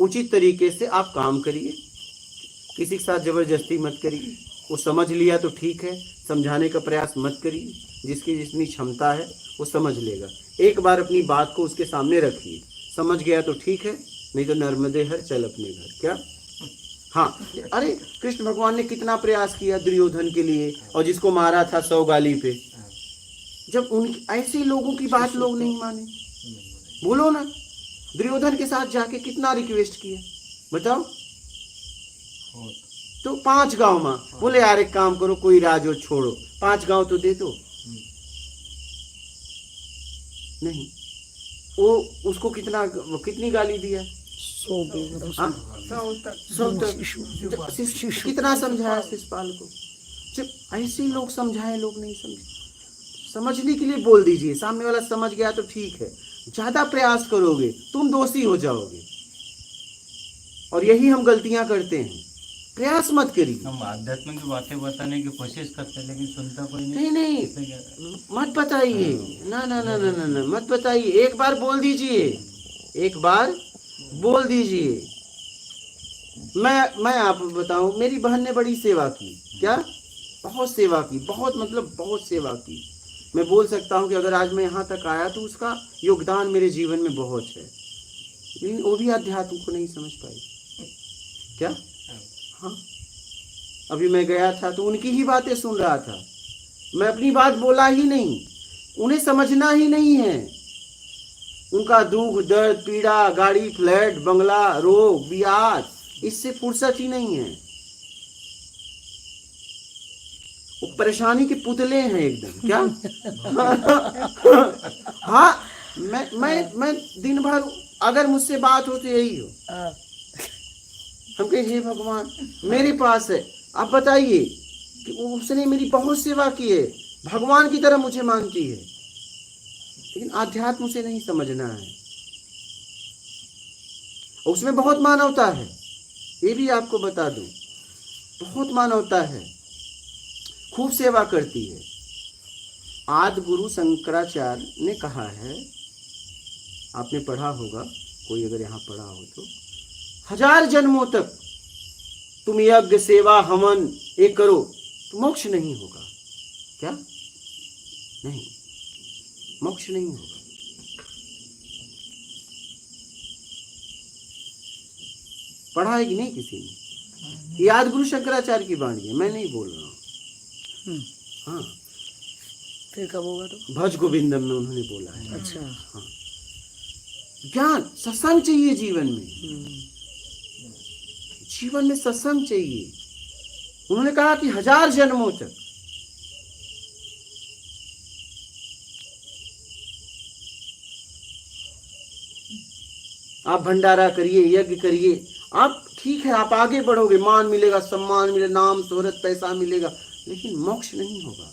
उचित तरीके से आप काम करिए, किसी के साथ जबरदस्ती मत करिए। वो समझ लिया तो ठीक है, समझाने का प्रयास मत करिए। जिसकी जितनी क्षमता है वो समझ लेगा। एक बार अपनी बात को उसके सामने रखिए, समझ गया तो ठीक है, नहीं तो नर्मदे हर चल अपने घर। क्या? हाँ, अरे कृष्ण भगवान ने कितना प्रयास किया दुर्योधन के लिए, और जिसको मारा था 100 गाली पे। जब उन ऐसे लोगों की बात लोग नहीं माने, बोलो ना, दुर्योधन के साथ जाके कितना रिक्वेस्ट किया, बताओ। तो 5 गांव में बोले यार एक काम करो, कोई राज छोड़ो, 5 गांव तो दे दो। नहीं, वो उसको कितनी गाली दिया? 100 कितना समझाया शिषपाल को। जब ऐसे लोग समझाए, लोग नहीं समझे। समझने के लिए बोल दीजिए, सामने वाला समझ गया तो ठीक है। ज्यादा प्रयास करोगे तुम दोषी हो जाओगे, और यही हम गलतियां करते हैं। प्रयास मत करिए। हम आध्यात्म की बातें बताने की कोशिश करते हैं, लेकिन सुनता कोई नहीं नहीं, मत बताइए, ना ना ना ना ना, मत बताइए। एक बार बोल दीजिए, एक बार बोल दीजिए। मैं आपको बताऊं, मेरी बहन ने बड़ी सेवा की। क्या? बहुत सेवा की, बहुत मतलब बहुत सेवा की। मैं बोल सकता हूं कि अगर आज मैं यहाँ तक आया तो उसका योगदान मेरे जीवन में बहुत है, लेकिन वो भी अध्यात्म को नहीं समझ पाई। क्या? हाँ, अभी मैं गया था तो उनकी ही बातें सुन रहा था, मैं अपनी बात बोला ही नहीं। उन्हें समझना ही नहीं है। उनका दुख दर्द पीड़ा, गाड़ी फ्लैट बंगला रोग ब्याज, इससे फुर्सत ही नहीं है। वो परेशानी के पुतले हैं एकदम। क्या? हाँ, मैं दिन भर अगर मुझसे बात हो तो यही हो, हम कहे हे भगवान मेरे पास है, आप बताइए कि उसने मेरी बहुत सेवा की है, भगवान की तरह मुझे मानती है, लेकिन आध्यात्म उसे नहीं समझना है। उसमें बहुत मानवता है, ये भी आपको बता दूं, बहुत मानवता है, खूब सेवा करती है। आदि गुरु शंकराचार्य ने कहा है, आपने पढ़ा होगा, कोई अगर यहाँ पढ़ा हो तो, 1000 जन्मों तक तुम यज्ञ सेवा हवन ये करो तो मोक्ष नहीं होगा। क्या? नहीं, मोक्ष नहीं होगा। पढ़ा है कि नहीं किसी ने? ये आदि गुरु शंकराचार्य की वाणी है, मैं नहीं बोल रहा हूँ। हाँ, फिर कब होगा? तो भज गोविंदम में उन्होंने बोला है। अच्छा, हाँ, ज्ञान सत्संग चाहिए जीवन में, जीवन में सत्संग चाहिए। उन्होंने कहा कि 1000 जन्मों तक। आप भंडारा करिए, यज्ञ करिए, आप ठीक है, आप आगे बढ़ोगे, मान मिलेगा, सम्मान मिलेगा, नाम शोहरत पैसा मिलेगा, लेकिन मोक्ष नहीं होगा।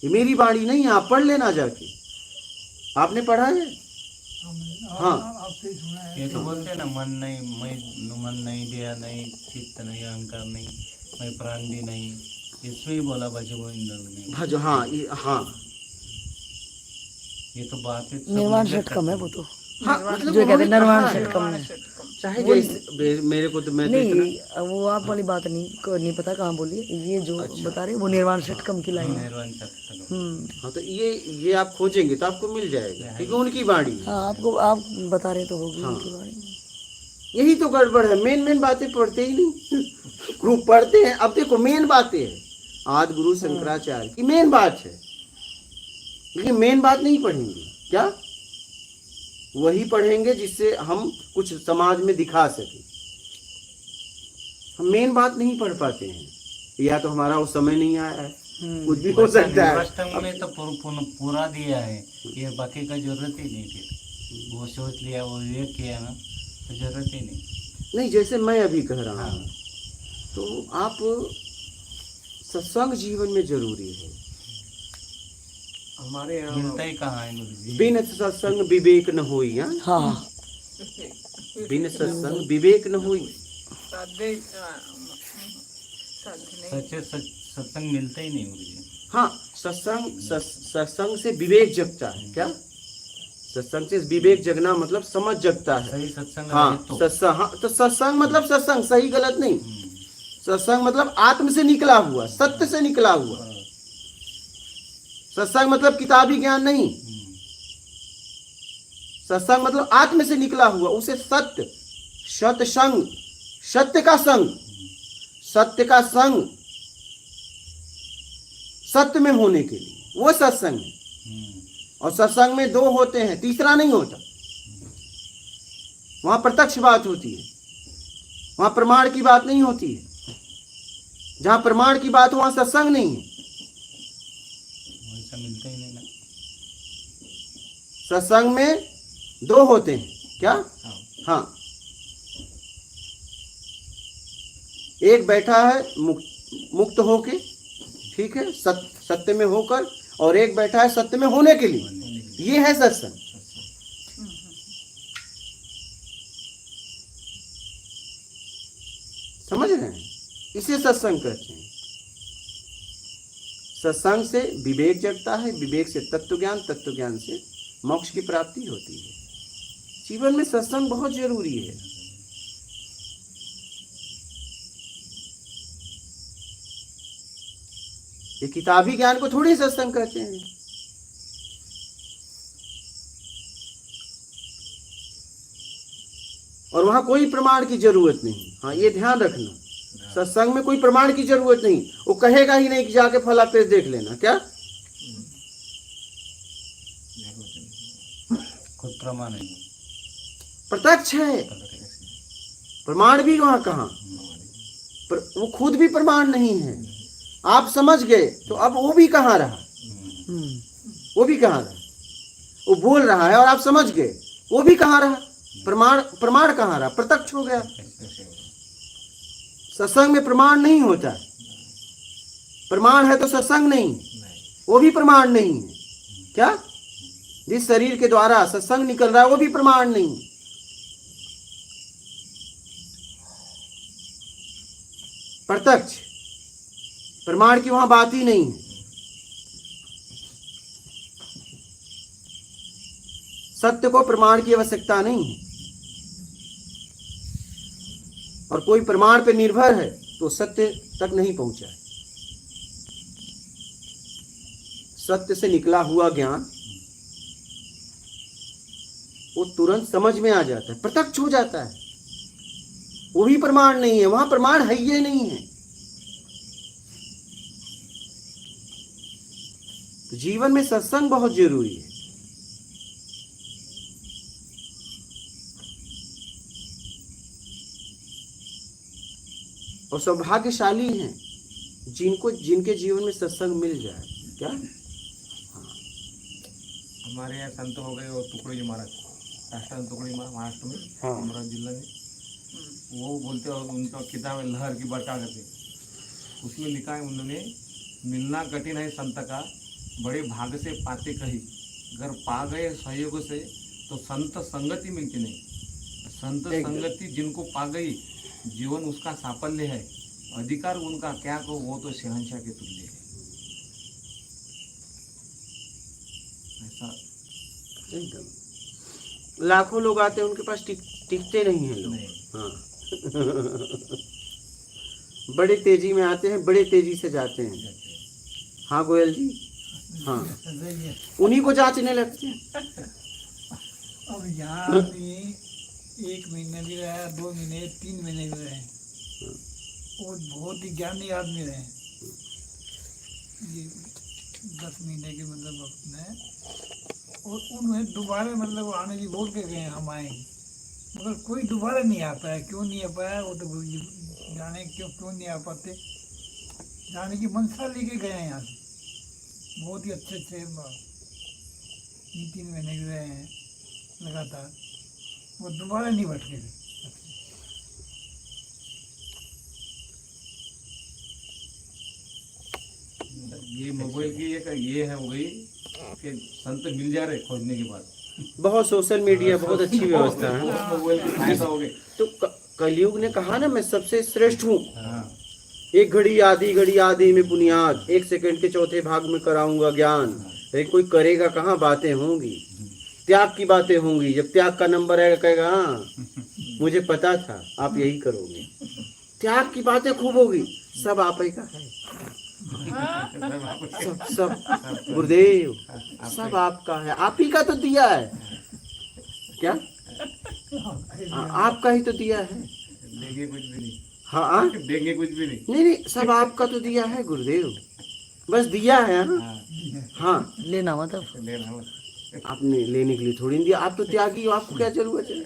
ये मेरी वाणी नहीं है, आप पढ़ लेना जाके। आपने पढ़ा है? हाँ, ये तो बोलते हैं ना, मन नहीं, दया नहीं, चित्त नहीं, अहंकार नहीं, मैं प्राण भी नहीं, इसमें ही बोला भज गोविंदम। भज, हाँ, ये तो बात है, निर्वाण षटकम है वो तो। हाँ, मतलब जो कहते हैं निर्वाण षटकम में, चाहे जैसे मेरे को तो मैं नहीं, वो आप वाली बात नहीं पता कहाँ बोली। ये जो बता रहे वो निर्वाण षटकम की लाइन है। निर्वाण षटकम। हाँ, तो ये आप खोजेंगे तो आपको मिल जाएगा, क्योंकि उनकी वाणी है। हाँ, आपको आप बता रहे तो होगी उनकी वाणी। यही तो गड़बड़ है, मेन बातें पढ़ते ही नहीं। खूब पढ़ते हैं, अब देखो मेन बातें हैं, आदि गुरु शंकराचार्य की मेन बात है, लेकिन मेन बात नहीं पढ़ेंगे। क्या? वही पढ़ेंगे जिससे हम कुछ समाज में दिखा सके। हम मेन बात नहीं पढ़ पाते हैं, या तो हमारा वो समय नहीं आया है, कुछ भी हो सकता है। अष्टम में तो पूरा दिया है, ये बाकी का जरूरत ही नहीं थी। वो सोच लिया, वो विवेक किया ना, तो जरूरत ही नहीं। जैसे मैं अभी कह रहा हूँ, तो आप सत्संग जीवन में जरूरी है। हमारे यहाँ मिलता ही कहाँ है? बिन सत्संग विवेक न होई। हाँ, बिन सत्संग विवेक न होई। सच्चे सत्संग मिलता ही नहीं मुझे। हाँ, सत्संग से विवेक जगता है। क्या? सत्संग से विवेक जगना मतलब समझ जगता है। सही सत्संग हाँ रहे तो। सत्संग, हाँ तो सत्संग मतलब सत्संग, सही गलत नहीं। सत्संग मतलब आत्म से निकला हुआ, सत्य से निकला हुआ। सत्संग मतलब किताबी ज्ञान नहीं, सत्संग मतलब आत्म से निकला हुआ, उसे सत्य, सत्संग, सत्य का संग, सत्य का संग सत्य में होने के लिए वो सत्संग है। और सत्संग में दो होते हैं, तीसरा नहीं होता। वहां प्रत्यक्ष बात होती है, वहां प्रमाण की बात नहीं होती है। जहां प्रमाण की बात वहां सत्संग नहीं है। वैसा मिलता ही नहीं ना। सत्संग में दो होते हैं, क्या? हाँ, एक बैठा है मुक्त होके, ठीक है, सत्य में होकर, और एक बैठा है सत्य में होने के लिए। ये है सत्संग। समझ रहे हैं? इसे सत्संग कहते हैं। सत्संग से विवेक जगता है, विवेक से तत्व ज्ञान, तत्व ज्ञान से मोक्ष की प्राप्ति होती है। जीवन में सत्संग बहुत जरूरी है। ये किताबी ज्ञान को थोड़ी सत्संग कहते हैं। और वहां कोई प्रमाण की जरूरत नहीं। हाँ, ये ध्यान रखना, सत्संग में कोई प्रमाण की जरूरत नहीं। वो कहेगा ही नहीं कि जाके फला पेज देख लेना, क्या खुद प्रमाण है, प्रत्यक्ष है। प्रमाण भी वहां कहाँ, वो खुद भी प्रमाण नहीं है। आप समझ गए तो अब वो भी कहाँ रहा, वो भी कहाँ रहा। वो बोल रहा है और आप समझ गए, वो भी कहाँ रहा। प्रमाण कहाँ रहा, प्रत्यक्ष हो गया। सत्संग में प्रमाण नहीं होता है। प्रमाण है तो सत्संग नहीं, वो भी प्रमाण नहीं है। क्या? जिस शरीर के द्वारा सत्संग निकल रहा है वो भी प्रमाण नहीं। प्रत्यक्ष, प्रमाण की वहां बात ही नहीं है। सत्य को प्रमाण की आवश्यकता नहीं है। और कोई प्रमाण पे निर्भर है तो सत्य तक नहीं पहुंचा है। सत्य से निकला हुआ ज्ञान वो तुरंत समझ में आ जाता है, प्रत्यक्ष हो जाता है। वो भी प्रमाण नहीं है, वहां प्रमाण है ही नहीं है। तो जीवन में सत्संग बहुत जरूरी है। और सौभाग्यशाली हैं जिनके जीवन में सत्संग मिल जाए। क्या? हमारे यहाँ संत हो गए वो टुकड़ी महाराज, राष्ट्र टुकड़ी महाराष्ट्र में, हाँ। अमरावती जिला में। वो बोलते हैं, उनका किताब है लहर की बरका करके, उसमें लिखा है उन्होंने, मिलना कठिन है संत का, बड़े भाग से पाते कही, अगर पा गए सहयोग से तो संत संगति मिलती नहीं। संत संगति जिनको पा गई, जीवन उसका साफल्य है। अधिकार उनका क्या को, वो तो शहंशाह के तुल्य है। ऐसा एकदम लाखों लोग आते हैं, उनके पास टिकते नहीं हैं लोग। हाँ बड़े तेजी में आते हैं, बड़े तेजी से जाते हैं। हाँ गोयल जी, हाँ उन्हीं को जांचने लगते हैं। अब यहाँ आदमी 1 महीने भी रहे, 2 महीने, 3 महीने भी रहे, और बहुत ही ज्ञानी आदमी रहे। ये 10 महीने के मतलब वक्त में, और उन्हें दोबारा मतलब आने की बोल के गए हम आएंगे, मगर कोई दोबारा नहीं आ पाया। क्यों नहीं आ पाया वो तो गुरु जी जाने, क्यों नहीं आ पाते। जाने की मनसा लेके गए हैं यहाँ से। बहुत ही अच्छे 3 महीने भी रहे हैं लगातार, वो दोबारा नहीं भटके थे। ये मोबाइल की एक ये है हो गई कि संत मिल जा रहे खोजने के बाद। बहुत सोशल मीडिया बहुत अच्छी व्यवस्था है। मोबाइल की फायदा हो गए। तो कलयुग ने कहा ना, मैं सबसे श्रेष्ठ हूँ। हाँ। एक घड़ी आधी में बुनियाद, 1 सेकंड के चौथे भाग में कराऊंगा ज्ञान। लेकिन कोई करेगा कहाँ, बातें होंगी। त्याग की बातें होंगी। जब त्याग का नंबर आएगा कहेगा हाँ मुझे पता था आप यही करोगे। त्याग की बातें खूब होगी, सब आप ही का है, सब सब गुरुदेव सब आपका है, आप ही का तो दिया है। क्या आपका ही तो दिया है। देंगे कुछ भी नहीं, हाँ देंगे कुछ भी नहीं। नहीं नहीं, सब आपका तो दिया है गुरुदेव, बस दिया है। हाँ हाँ, लेना मतलब लेना मत। आपने लेने के लिए थोड़ी नहीं दिया, आप तो त्यागी हो, आपको क्या जरूरत है,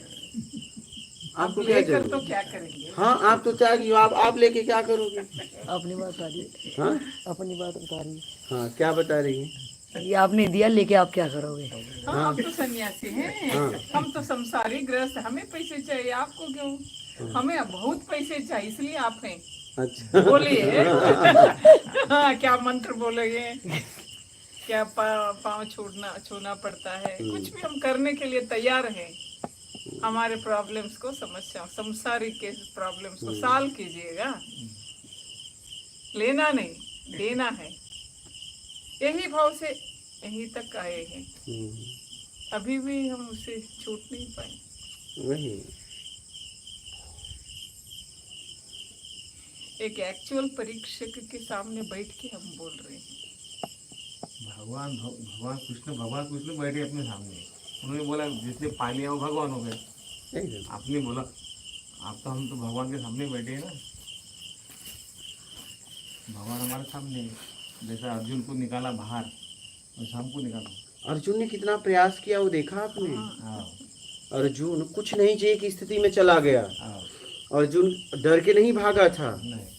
आपको क्या लेकर तो जरूरत क्या करेंगे? हाँ आप तो त्यागी हो, आप लेके क्या करोगे। अपनी बात बता रही है, हाँ अपनी बात बता रही हाँ, क्या बता रही है। है। ये आपने दिया, लेके आप क्या करोगे? हाँ, हम तो सन्यासी हैं, हाँ। हम तो संसारी गृहस्थ, हमें पैसे चाहिए, आपको क्यों? हमें बहुत पैसे चाहिए, इसलिए आप हैं। अच्छा बोलिए हाँ, क्या मंत्र बोलेंगे, क्या पाँव छूना पड़ता है, कुछ भी हम करने के लिए तैयार हैं। हमारे प्रॉब्लम्स को, समस्या संसारी के प्रॉब्लम्स को सॉल्व कीजिएगा, लेना नहीं देना है। यही भाव से यहीं तक आए हैं, अभी भी हम उसे छूट नहीं पाए। वही एक एक्चुअल परीक्षक के सामने बैठ के हम बोल रहे हैं। भगवान कृष्ण बैठे अपने सामने, उन्होंने बोला जिसने पा लिया वो भगवान हो गए। एकदम। आपने बोला आप तो, हम तो भगवान के सामने बैठे हैं ना, भगवान हमारे सामने है। जैसा अर्जुन को निकाला बाहर, वैसा हमको निकाला। अर्जुन ने कितना प्रयास किया वो देखा आपने। हाँ अर्जुन कुछ नहीं चाहिए की स्थिति में चला गया। हाँ, अर्जुन डर के नहीं भागा था, नहीं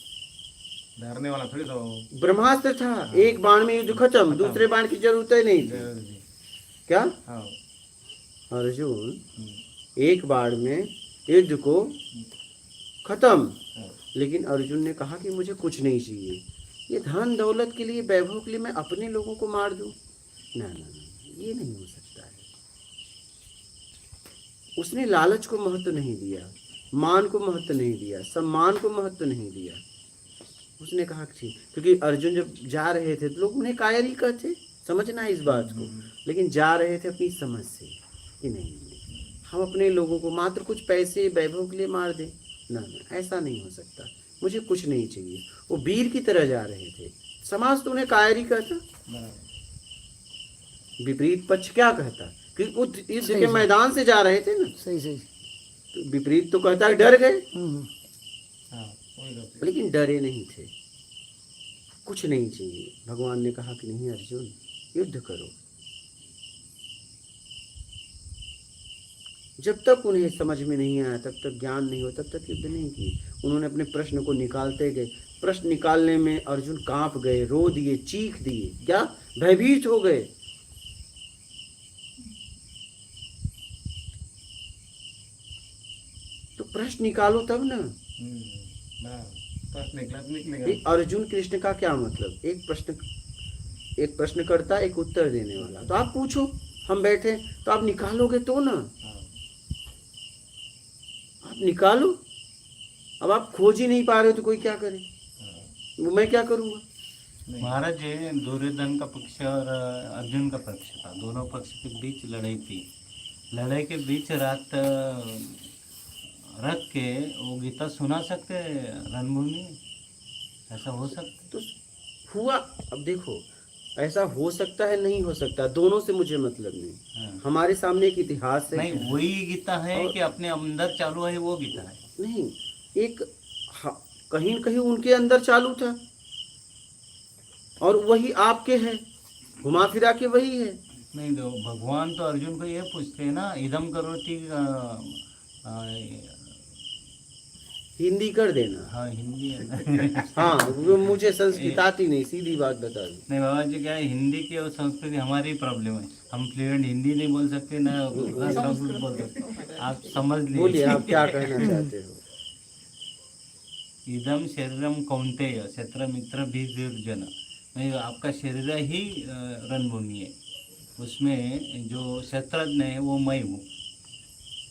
डरने वाला थोड़ी था वो। ब्रह्मास्त्र था, एक बाण में युद्ध खत्म, दूसरे बाण की जरूरत ही नहीं थी। क्या हाँ, अर्जुन एक बाण में युद्ध को खत्म, हाँ, लेकिन अर्जुन ने कहा कि मुझे कुछ नहीं चाहिए, ये धन दौलत के लिए, वैभव के लिए मैं अपने लोगों को मार दूं, ना ना ना, ये नहीं हो सकता है। उसने लालच को महत्व नहीं दिया, मान को महत्व नहीं दिया, सम्मान को महत्व नहीं दिया। उसने कहा कि ठीक, क्योंकि अर्जुन जब जा रहे थे तो लोग उन्हें कायर ही कहते, समझना इस बात को, लेकिन जा रहे थे अपनी समझ से कि नहीं हम अपने लोगों को मात्र कुछ पैसे वैभव के लिए मार दें, ना ना ऐसा नहीं हो सकता, मुझे कुछ नहीं चाहिए। वो वीर की तरह जा रहे थे, समाज तो उन्हें कायर ही कहता, विपरीत पक्ष क्या कहता कि वो युद्ध के मैदान से जा रहे थे ना, सही सही। तो विपरीत तो कहता है डर गए, हाँ, वही बात है। लेकिन डरे नहीं थे, कुछ नहीं चाहिए। भगवान ने कहा कि नहीं अर्जुन युद्ध करो। जब तक उन्हें समझ में नहीं आया, तब तक ज्ञान नहीं हो, तब तक युद्ध नहीं किए। उन्होंने अपने प्रश्न को निकालते गए, प्रश्न निकालने में अर्जुन कांप गए, रो दिए, चीख दिए, क्या भयभीत हो गए। तो प्रश्न निकालो तब ना। प्रश्न निकला तो निकलेगा। ये अर्जुन कृष्ण का क्या मतलब, एक प्रश्न करता, एक उत्तर देने वाला। तो आप पूछो, हम बैठे तो आप निकालोगे तो ना, आप निकालो। अब आप खोज ही नहीं पा रहे हो तो कोई क्या करे, वो मैं क्या करूंगा। महाराज जी, दुर्योधन का पक्ष और अर्जुन का पक्ष था, दोनों पक्ष के बीच लड़ाई थी। लड़ाई के बीच रात रख के वो गीता सुना सकते रणभूमि, ऐसा हो सकता? तो हुआ, अब देखो ऐसा हो सकता है, नहीं हो सकता, दोनों से मुझे मतलब नहीं। हाँ। हमारे सामने एक इतिहास है, नहीं वही गीता है कि अपने अंदर चालू है, वो गीता है नहीं एक कहीं न कहीं उनके अंदर चालू था और वही आपके है, घुमा फिरा के वही है। नहीं तो भगवान तो अर्जुन को ये पूछते हैं ना, इदम करोति हिंदी कर देना। हाँ हिंदी है हाँ वो मुझे संस्कृत आती नहीं, सीधी बात बता दो। नहीं बाबा जी, क्या है हिंदी की और संस्कृति हमारी प्रॉब्लम है, हम फ्लुएंट हिंदी नहीं बोल सकते ना संस्कृत बोल सकते, आप समझ बोलिए लीजिए। आप क्या कहना चाहते हो। इदम शरीरम कौंतेय शत्र मित्र भीर्जन, नहीं आपका शरीर ही रणभूमि है, उसमें जो शत्रज्ञ है वो मैं हूँ,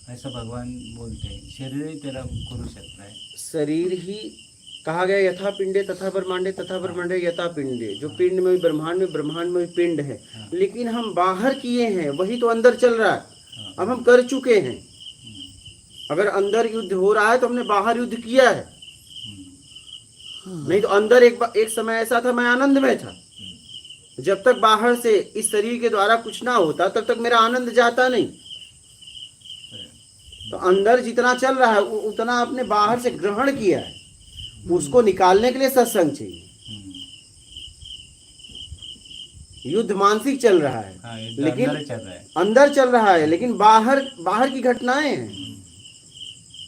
ऐसा भगवान बोलते हैं। शरीर ही तेरा कुरुक्षेत्र है। शरीर ही कहा गया यथा पिंडे तथा ब्रह्मांडे तथा ब्रह्मांडे यथा पिंडे, जो पिंड में भी ब्रह्मांड में, ब्रह्मांड में भी पिंड है। लेकिन हम बाहर किए हैं, वही तो अंदर चल रहा है। अब हम कर चुके हैं। अगर अंदर युद्ध हो रहा है तो हमने बाहर युद्ध किया है। नहीं तो अंदर एक समय ऐसा था, मैं आनंद में था। जब तक बाहर से इस शरीर के द्वारा कुछ ना होता तब तक मेरा आनंद जाता नहीं। तो अंदर जितना चल रहा है उतना आपने बाहर से ग्रहण किया है। उसको निकालने के लिए सत्संग चाहिए। युद्ध मानसिक चल रहा है, हाँ, ये लेकिन अंदर चल रहा है। अंदर चल रहा है, लेकिन बाहर की घटनाएं हैं।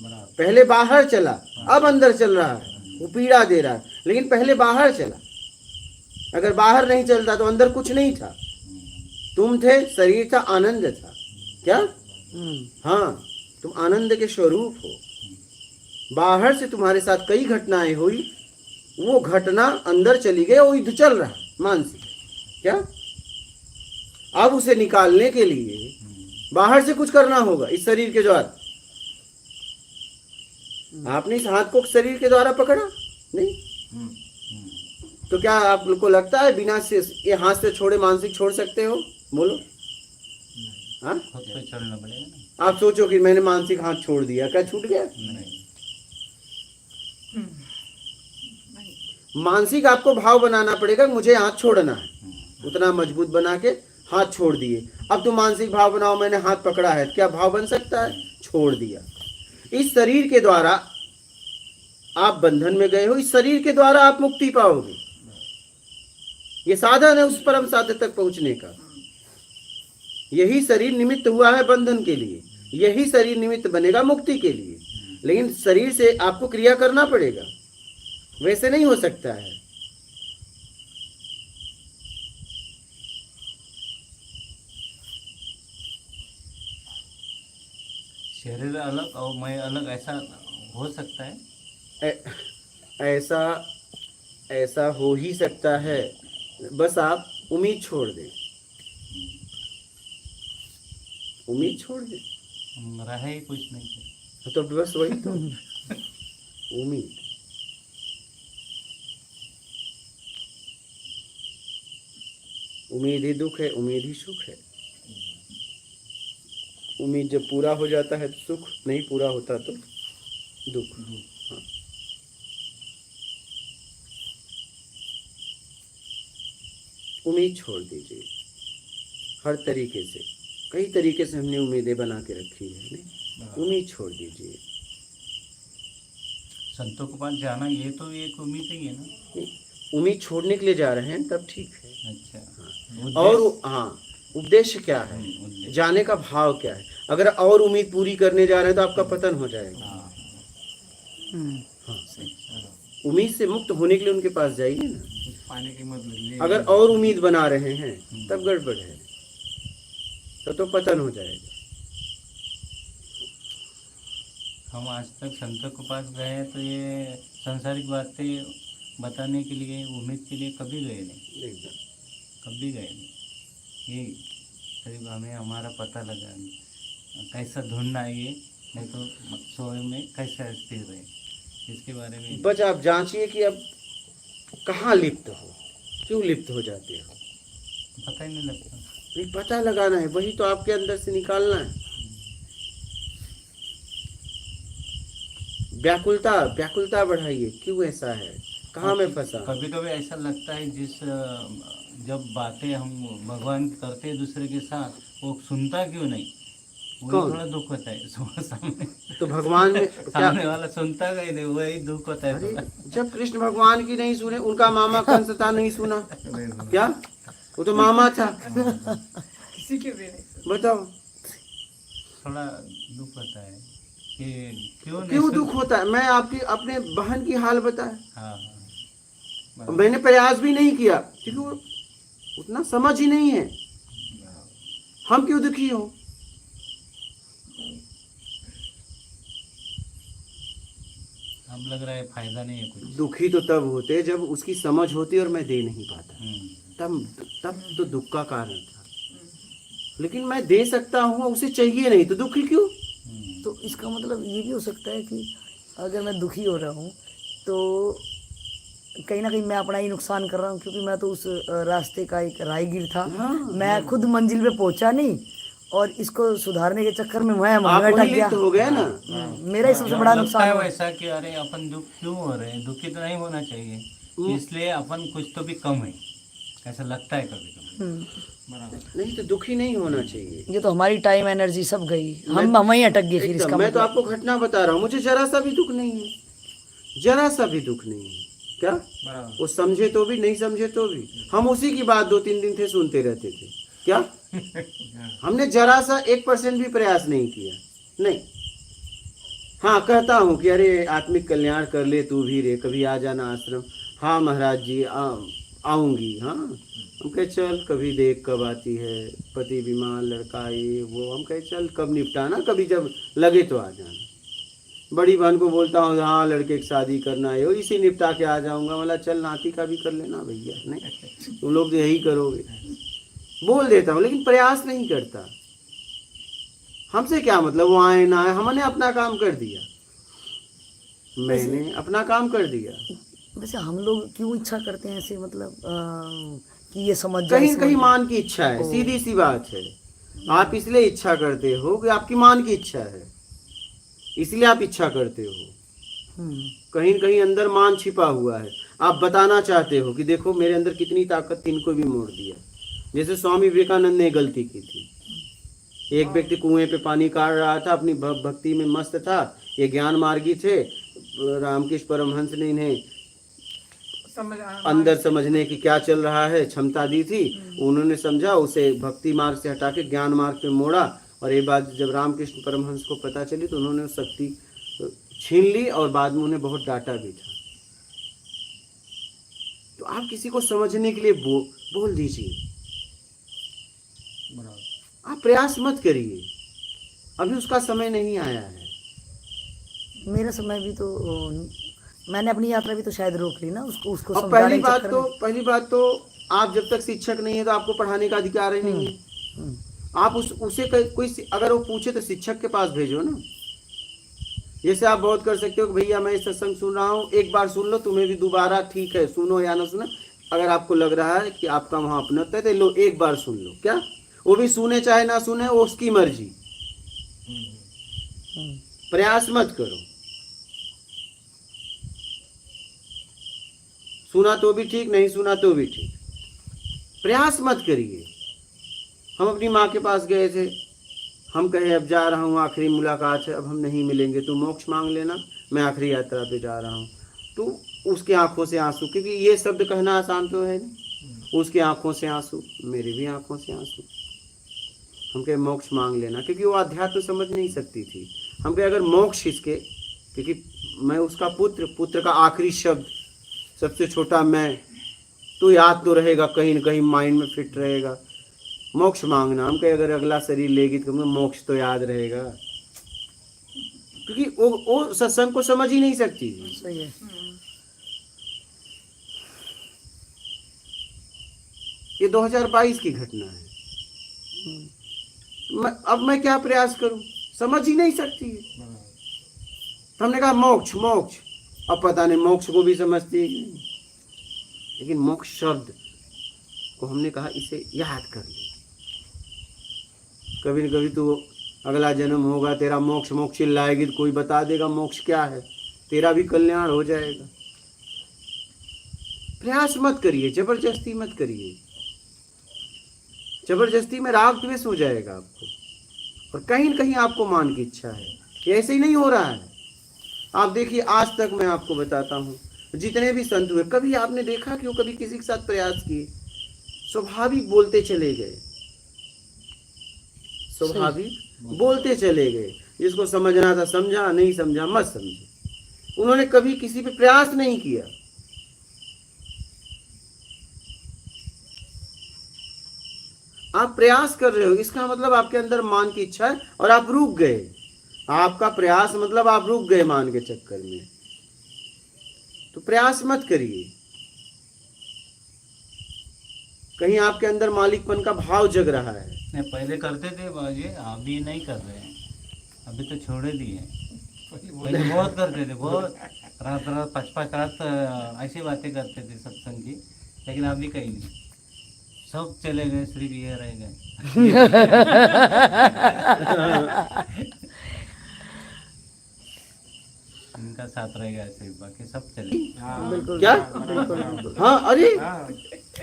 बराबर। पहले बाहर चला, अब अंदर चल रहा है, वो पीड़ा दे रहा है, लेकिन पहले बाहर चला। अगर बाहर नहीं चलता तो अंदर कुछ नहीं था। तुम थे, शरीर था, आनंद था। क्या? हाँ, तुम आनंद के स्वरूप हो। बाहर से तुम्हारे साथ कई घटनाएं हुई, वो घटना अंदर चली गई, वो युद्ध चल रहा है मानसिक। क्या? अब उसे निकालने के लिए बाहर से कुछ करना होगा इस शरीर के द्वारा। आपने इस हाथ को शरीर के द्वारा पकड़ा नहीं, तो क्या आपको लगता है बिना से ये हाथ से छोड़े मानसिक छोड़ सकते हो? बोलो। हाँ, खुद पे चलना पड़ेगा ना। आप सोचो कि मैंने मानसिक हाथ छोड़ दिया, क्या छूट गया? नहीं। मानसिक आपको भाव बनाना पड़ेगा, मुझे हाथ छोड़ना है। उतना मजबूत बना के हाथ छोड़ दिए। अब तुम मानसिक भाव बनाओ, मैंने हाथ पकड़ा है, क्या भाव बन सकता है? छोड़ दिया। इस शरीर के द्वारा आप बंधन में गए हो, इस शरीर के द्वारा आप मुक्ति पाओगे। ये साधन है उस परम साध्य तक पहुंचने का। यही शरीर निमित्त हुआ है बंधन के लिए, यही शरीर निमित्त बनेगा मुक्ति के लिए। लेकिन शरीर से आपको क्रिया करना पड़ेगा, वैसे नहीं हो सकता है। शरीर अलग और मैं अलग, ऐसा हो सकता है? ऐसा हो ही सकता है। बस आप उम्मीद छोड़ दें, उम्मीद छोड़ दें। रहा ही कुछ नहीं। तो बस वही तो उम्मीद। उम्मीद ही दुख है, उम्मीद ही सुख है। उम्मीद जब पूरा हो जाता है तो सुख, नहीं पूरा होता तो दुख। हाँ। उम्मीद छोड़ दीजिए हर तरीके से। कई तरीके से हमने उम्मीदें बना के रखी है, नहीं? उम्मीद छोड़ दीजिए। संतों के पास जाना ये तो एक उम्मीद ही है ना। नहीं, उम्मीद छोड़ने के लिए जा रहे हैं तब ठीक है। अच्छा। और हाँ, उद्देश्य क्या है, उद्देश्य। जाने का भाव क्या है। अगर और उम्मीद पूरी करने जा रहे हैं तो आपका पतन हो जाएगा। हाँ। हाँ, उम्मीद से मुक्त होने के लिए उनके पास जाइए ना। कुछ पाने की मत लीजिए। अगर और उम्मीद बना रहे हैं तब गड़बड़ है, तो पतन हो जाएगा। हम आज तक संतों के पास गए तो ये सांसारिक बातें बताने के लिए, उम्मीद के लिए कभी गए नहीं, एकदम कभी गए नहीं। ये सिर्फ हमें हमारा पता लगा कैसा ढूंढना है, ये नहीं तो स्वयं में कैसा स्थिर रहे, इसके बारे में बस आप जांचिए कि अब कहाँ लिप्त हो, क्यों लिप्त हो जाते हो। पता ही नहीं लगता। नहीं, पता लगाना है, वही तो आपके अंदर से निकालना है। व्याकुलता बढ़ाइए, क्यों ऐसा है, कहाँ में फंसा। कभी कभी ऐसा लगता है जब बातें हम भगवान करते हैं दूसरे के साथ, वो सुनता क्यों नहीं, वही कौन? थोड़ा दुख होता है। सामने तो भगवान में क्या, सामने वाला सुनता कहीं नहीं, वही दुख होता है अरे थोड़ा। जब कृष्ण भगवान की नहीं सुने, उनका मामा कंस था, नहीं सुना क्या? वो तो मामा था। किसी के भी नहीं। बताओ थोड़ा दुख होता है कि क्यों नहीं क्यों सुन- दुख होता है। मैं आपकी अपने बहन की हाल बताया, हाँ हाँ। मैंने प्रयास भी नहीं किया क्योंकि वो उतना समझ ही नहीं है। हम क्यों दुखी हो। अब लग रहा है फायदा नहीं है कुछ। दुखी तो तब होते जब उसकी समझ होती और मैं दे नहीं पाता, तब तो दुख का कारण था। लेकिन मैं दे सकता हूँ, उसे चाहिए नहीं, तो दुखी क्यों। तो इसका मतलब ये भी हो सकता है कि अगर मैं दुखी हो रहा हूँ तो कहीं ना कहीं मैं अपना ही नुकसान कर रहा हूँ, क्योंकि मैं तो उस रास्ते का एक राहगीर था। मैं खुद मंजिल पे पहुंचा नहीं, और इसको सुधारने के चक्कर में मैं आप अटक वही गया। लिप्त हो गए ना। मेरा ही सबसे बड़ा लगता नुकसान है हुआ। वैसा कि अरे अपन दुख क्यों हो रहे हैं, दुखी तो नहीं होना चाहिए, इसलिए अपन कुछ तो भी कम है, ऐसा लगता है कभी कभी। नहीं तो दुखी नहीं होना चाहिए। ये तो हमारी टाइम एनर्जी सब गई, हम ही अटक गए फिर। एकदम, इसका मैं तो मतलब आपको घटना बता रहा हूँ, मुझे जरा सा भी दुख नहीं है, जरा सा भी दुख नहीं है। क्या वो समझे तो भी, नहीं समझे तो भी, हम उसी की बात 2-3 दिन थे सुनते रहते थे। क्या हमने जरा सा 1% भी प्रयास नहीं किया, नहीं। हाँ, कहता हूँ कि अरे आत्मिक कल्याण कर ले तू भी रे, कभी आ जाना आश्रम। हाँ महाराज जी, आऊंगी। हाँ, हम कहे चल, कभी देख कब आती है, पति बीमार, लड़का ये वो, हम कहे चल कब निपटाना, कभी जब लगे तो आ जाना। बड़ी बहन को बोलता हूँ हाँ लड़के की शादी करना है, और इसी निपटा के आ जाऊंगा। मतलब चल नाती का भी कर लेना भैया, नहीं तुम लोग तो यही करोगे, बोल देता हूँ, लेकिन प्रयास नहीं करता। हमसे क्या मतलब, वो आए ना आए, हमने अपना काम कर दिया, मैंने अपना काम कर दिया। वैसे हम लोग क्यों इच्छा करते हैं ऐसे, मतलब कि ये समझ जाए, कहीं समझ कहीं जाए। मान की इच्छा है, सीधी सी बात है। आप इसलिए इच्छा करते हो कि आपकी मान की इच्छा है, इसलिए आप इच्छा करते हो। कहीं कहीं अंदर मान छिपा हुआ है, आप बताना चाहते हो कि देखो मेरे अंदर कितनी ताकत, इनको भी मोड़ दिया। जैसे स्वामी विवेकानंद ने गलती की थी। एक व्यक्ति कुएं पे पानी काट रहा था, अपनी भक्ति में मस्त था, ये ज्ञान मार्गी थे, रामकृष्ण परमहंस ने इन्हें अंदर समझने की क्या चल रहा है क्षमता दी थी। उन्होंने समझा, उसे भक्ति मार्ग से हटा के ज्ञान मार्ग पे मोड़ा, और ये बात जब रामकृष्ण परमहंस को पता चली तो उन्होंने शक्ति छीन ली, और बाद में उन्हें बहुत डांटा भी था। तो आप किसी को समझने के लिए बोल दीजिए, आप प्रयास मत करिए, अभी उसका समय नहीं आया है। मेरा समय भी तो, मैंने अपनी यात्रा भी तो शायद रोक ली ना, उसको और समझाने पहली के बात चक्कर में। पहली बात तो आप जब तक शिक्षक नहीं है तो आपको पढ़ाने का अधिकार ही नहीं है। आप उसे कोई अगर वो पूछे तो शिक्षक के पास भेजो ना। जैसे आप बहुत कर सकते हो कि भैया मैं सत्संग सुन रहा हूँ, एक बार सुन लो, तुम्हें भी दोबारा ठीक है सुनो या ना सुनो, अगर आपको लग रहा है कि आपका वहाँ अपनत्व है तो लो एक बार सुन लो। क्या वो भी सुने चाहे ना सुने, वो उसकी मर्जी, प्रयास मत करो। सुना तो भी ठीक, नहीं सुना तो भी ठीक, प्रयास मत करिए। हम अपनी माँ के पास गए थे, हम कहे अब जा रहा हूँ, आखिरी मुलाकात है, अब हम नहीं मिलेंगे, तू मोक्ष मांग लेना, मैं आखिरी यात्रा पे जा रहा हूँ। तो उसके आंखों से आंसू, क्योंकि ये शब्द कहना आसान तो है नहीं, उसके आंखों से आंसू, मेरी भी आंखों से आंसू। हम कहे मोक्ष मांग लेना, क्योंकि वो अध्यात्म समझ नहीं सकती थी। हम कहे अगर मोक्ष इसके, क्योंकि मैं उसका पुत्र का आखिरी शब्द, सबसे छोटा मैं, तो याद तो रहेगा, कहीं न कहीं माइंड में फिट रहेगा। मोक्ष मांगना, हम कहे अगर अगला शरीर लेगी तो मोक्ष तो याद रहेगा, क्योंकि वो सत्संग को समझ ही नहीं सकती। सही है। ये 2022 की घटना है। अब मैं क्या प्रयास करूं, समझ ही नहीं सकती है। हमने कहा मोक्ष मोक्ष, अब पता नहीं मोक्ष को भी समझती है, लेकिन मोक्ष शब्द को हमने कहा इसे याद कर ले। कभी न कभी तो अगला जन्म होगा, तेरा मोक्ष मोक्ष चिल्लाएगी तो कोई बता देगा मोक्ष क्या है, तेरा भी कल्याण हो जाएगा। प्रयास मत करिए, जबरदस्ती मत करिए, जबरदस्ती में राग द्वेष हो जाएगा आपको, और कहीं न कहीं आपको मान की इच्छा है। ये ऐसे ही नहीं हो रहा है। आप देखिए, आज तक मैं आपको बताता हूँ, जितने भी संत हुए, कभी आपने देखा कि वो कभी किसी के साथ प्रयास किए? स्वाभाविक बोलते चले गए, स्वाभाविक बोलते चले गए। जिसको समझना था समझा, नहीं समझा मत समझे। उन्होंने कभी किसी पे प्रयास नहीं किया। आप प्रयास कर रहे हो, इसका मतलब आपके अंदर मान की इच्छा है और आप रुक गए। आपका प्रयास मतलब आप रुक गए मान के चक्कर में। तो प्रयास मत करिए। कहीं आपके अंदर मालिकपन का भाव जग रहा है। नहीं, पहले करते थे बाबूजी, अभी नहीं कर रहे हैं, अभी तो छोड़े दिए। पहले बहुत करते थे, बहुत रात रात 5-5 रात ऐसी बातें करते थे सत्संग की, लेकिन अभी कहीं नहीं, सब चले गए, सिर्फ ये रह गए। इनका साथ रह गया सिर्फ, बाकी सब चले। बिल्कुल क्या? बिल्कुल बिल्कुल हाँ अरे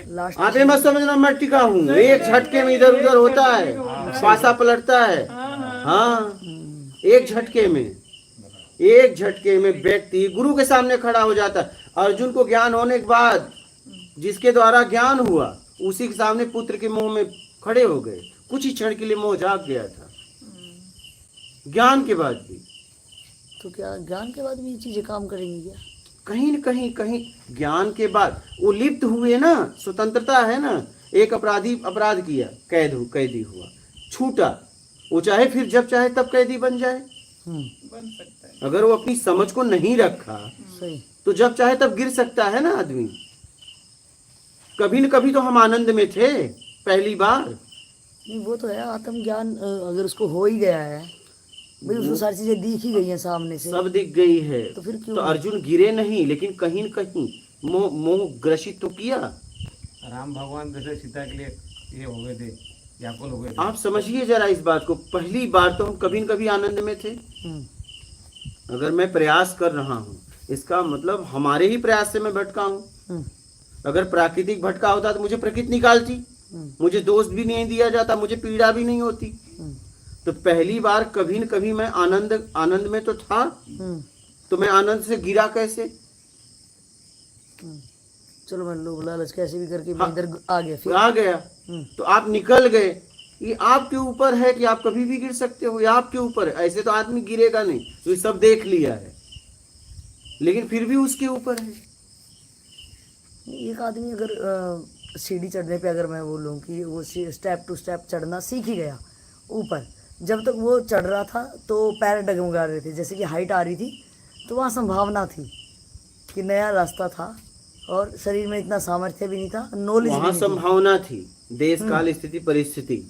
लास्ट आप ये मत समझना मैं टिका हूँ, एक झटके में इधर उधर होता है, पासा पलटता है। हाँ एक झटके में व्यक्ति गुरु के सामने खड़ा हो जाता है। अर्जुन को ज्ञान होने के बाद जिसके द्वारा ज्ञान हुआ उसी के सामने पुत्र के मुंह में खड़े हो गए, कुछ ही क्षण के लिए मोह जाग गया था। ज्ञान के बाद भी तो क्या ज्ञान के बाद भी ये चीजें काम करेंगी क्या? कहीं न कहीं ज्ञान के बाद वो लिप्त हुए ना, स्वतंत्रता है ना। एक अपराधी अपराध किया, कैदी हुआ, छूटा, वो चाहे फिर जब चाहे तब कैदी बन जाए। बन सकता है। अगर वो अपनी समझ को नहीं रखा सही। तो जब चाहे तब गिर सकता है ना आदमी। कभी न कभी तो हम आनंद में थे पहली बार। नहीं वो तो है, आत्मज्ञान अगर उसको हो ही गया है भाई, उसको सारी चीजें दिख ही गई हैं सामने से, सब दिख गई है तो फिर क्यों? तो अर्जुन गिरे नहीं, लेकिन कहीं न कहीं मोह ग्रसित तो किया। राम भगवान जैसे सीता के लिए ये हो गए थे, व्याकुल हो गए थे। आप समझिए जरा इस बात को, पहली बार तो हम कभी न कभी आनंद में थे। अगर मैं प्रयास कर रहा हूँ इसका मतलब हमारे ही प्रयास से मैं भटका हूँ। अगर प्राकृतिक भटका होता तो मुझे प्रकृति निकालती, मुझे दोष भी नहीं दिया जाता, मुझे पीड़ा भी नहीं होती। तो पहली बार कभी न कभी मैं आनंद में तो था, तो मैं आनंद से गिरा कैसे? चलो मैं लोभ लालच कैसे भी करके मैं इधर आ गया, फिर आ गया तो आप निकल गए। ये आपके ऊपर है कि आप कभी भी गिर सकते हो, ये आपके ऊपर है। ऐसे तो आदमी गिरेगा नहीं, तो ये सब देख लिया है, लेकिन फिर भी उसके ऊपर है। एक आदमी अगर सीढ़ी चढ़ने पे अगर मैं बोलूँ कि वो स्टेप टू स्टेप चढ़ना सीख ही गया ऊपर, जब तक वो चढ़ रहा था तो पैर डगमगा रहे थे, जैसे कि हाइट आ रही थी तो वहाँ संभावना थी कि नया रास्ता था और शरीर में इतना सामर्थ्य भी नहीं था, नॉलेज भी वहाँ नहीं थी। संभावना थी, देश काल स्थिति परिस्थिति,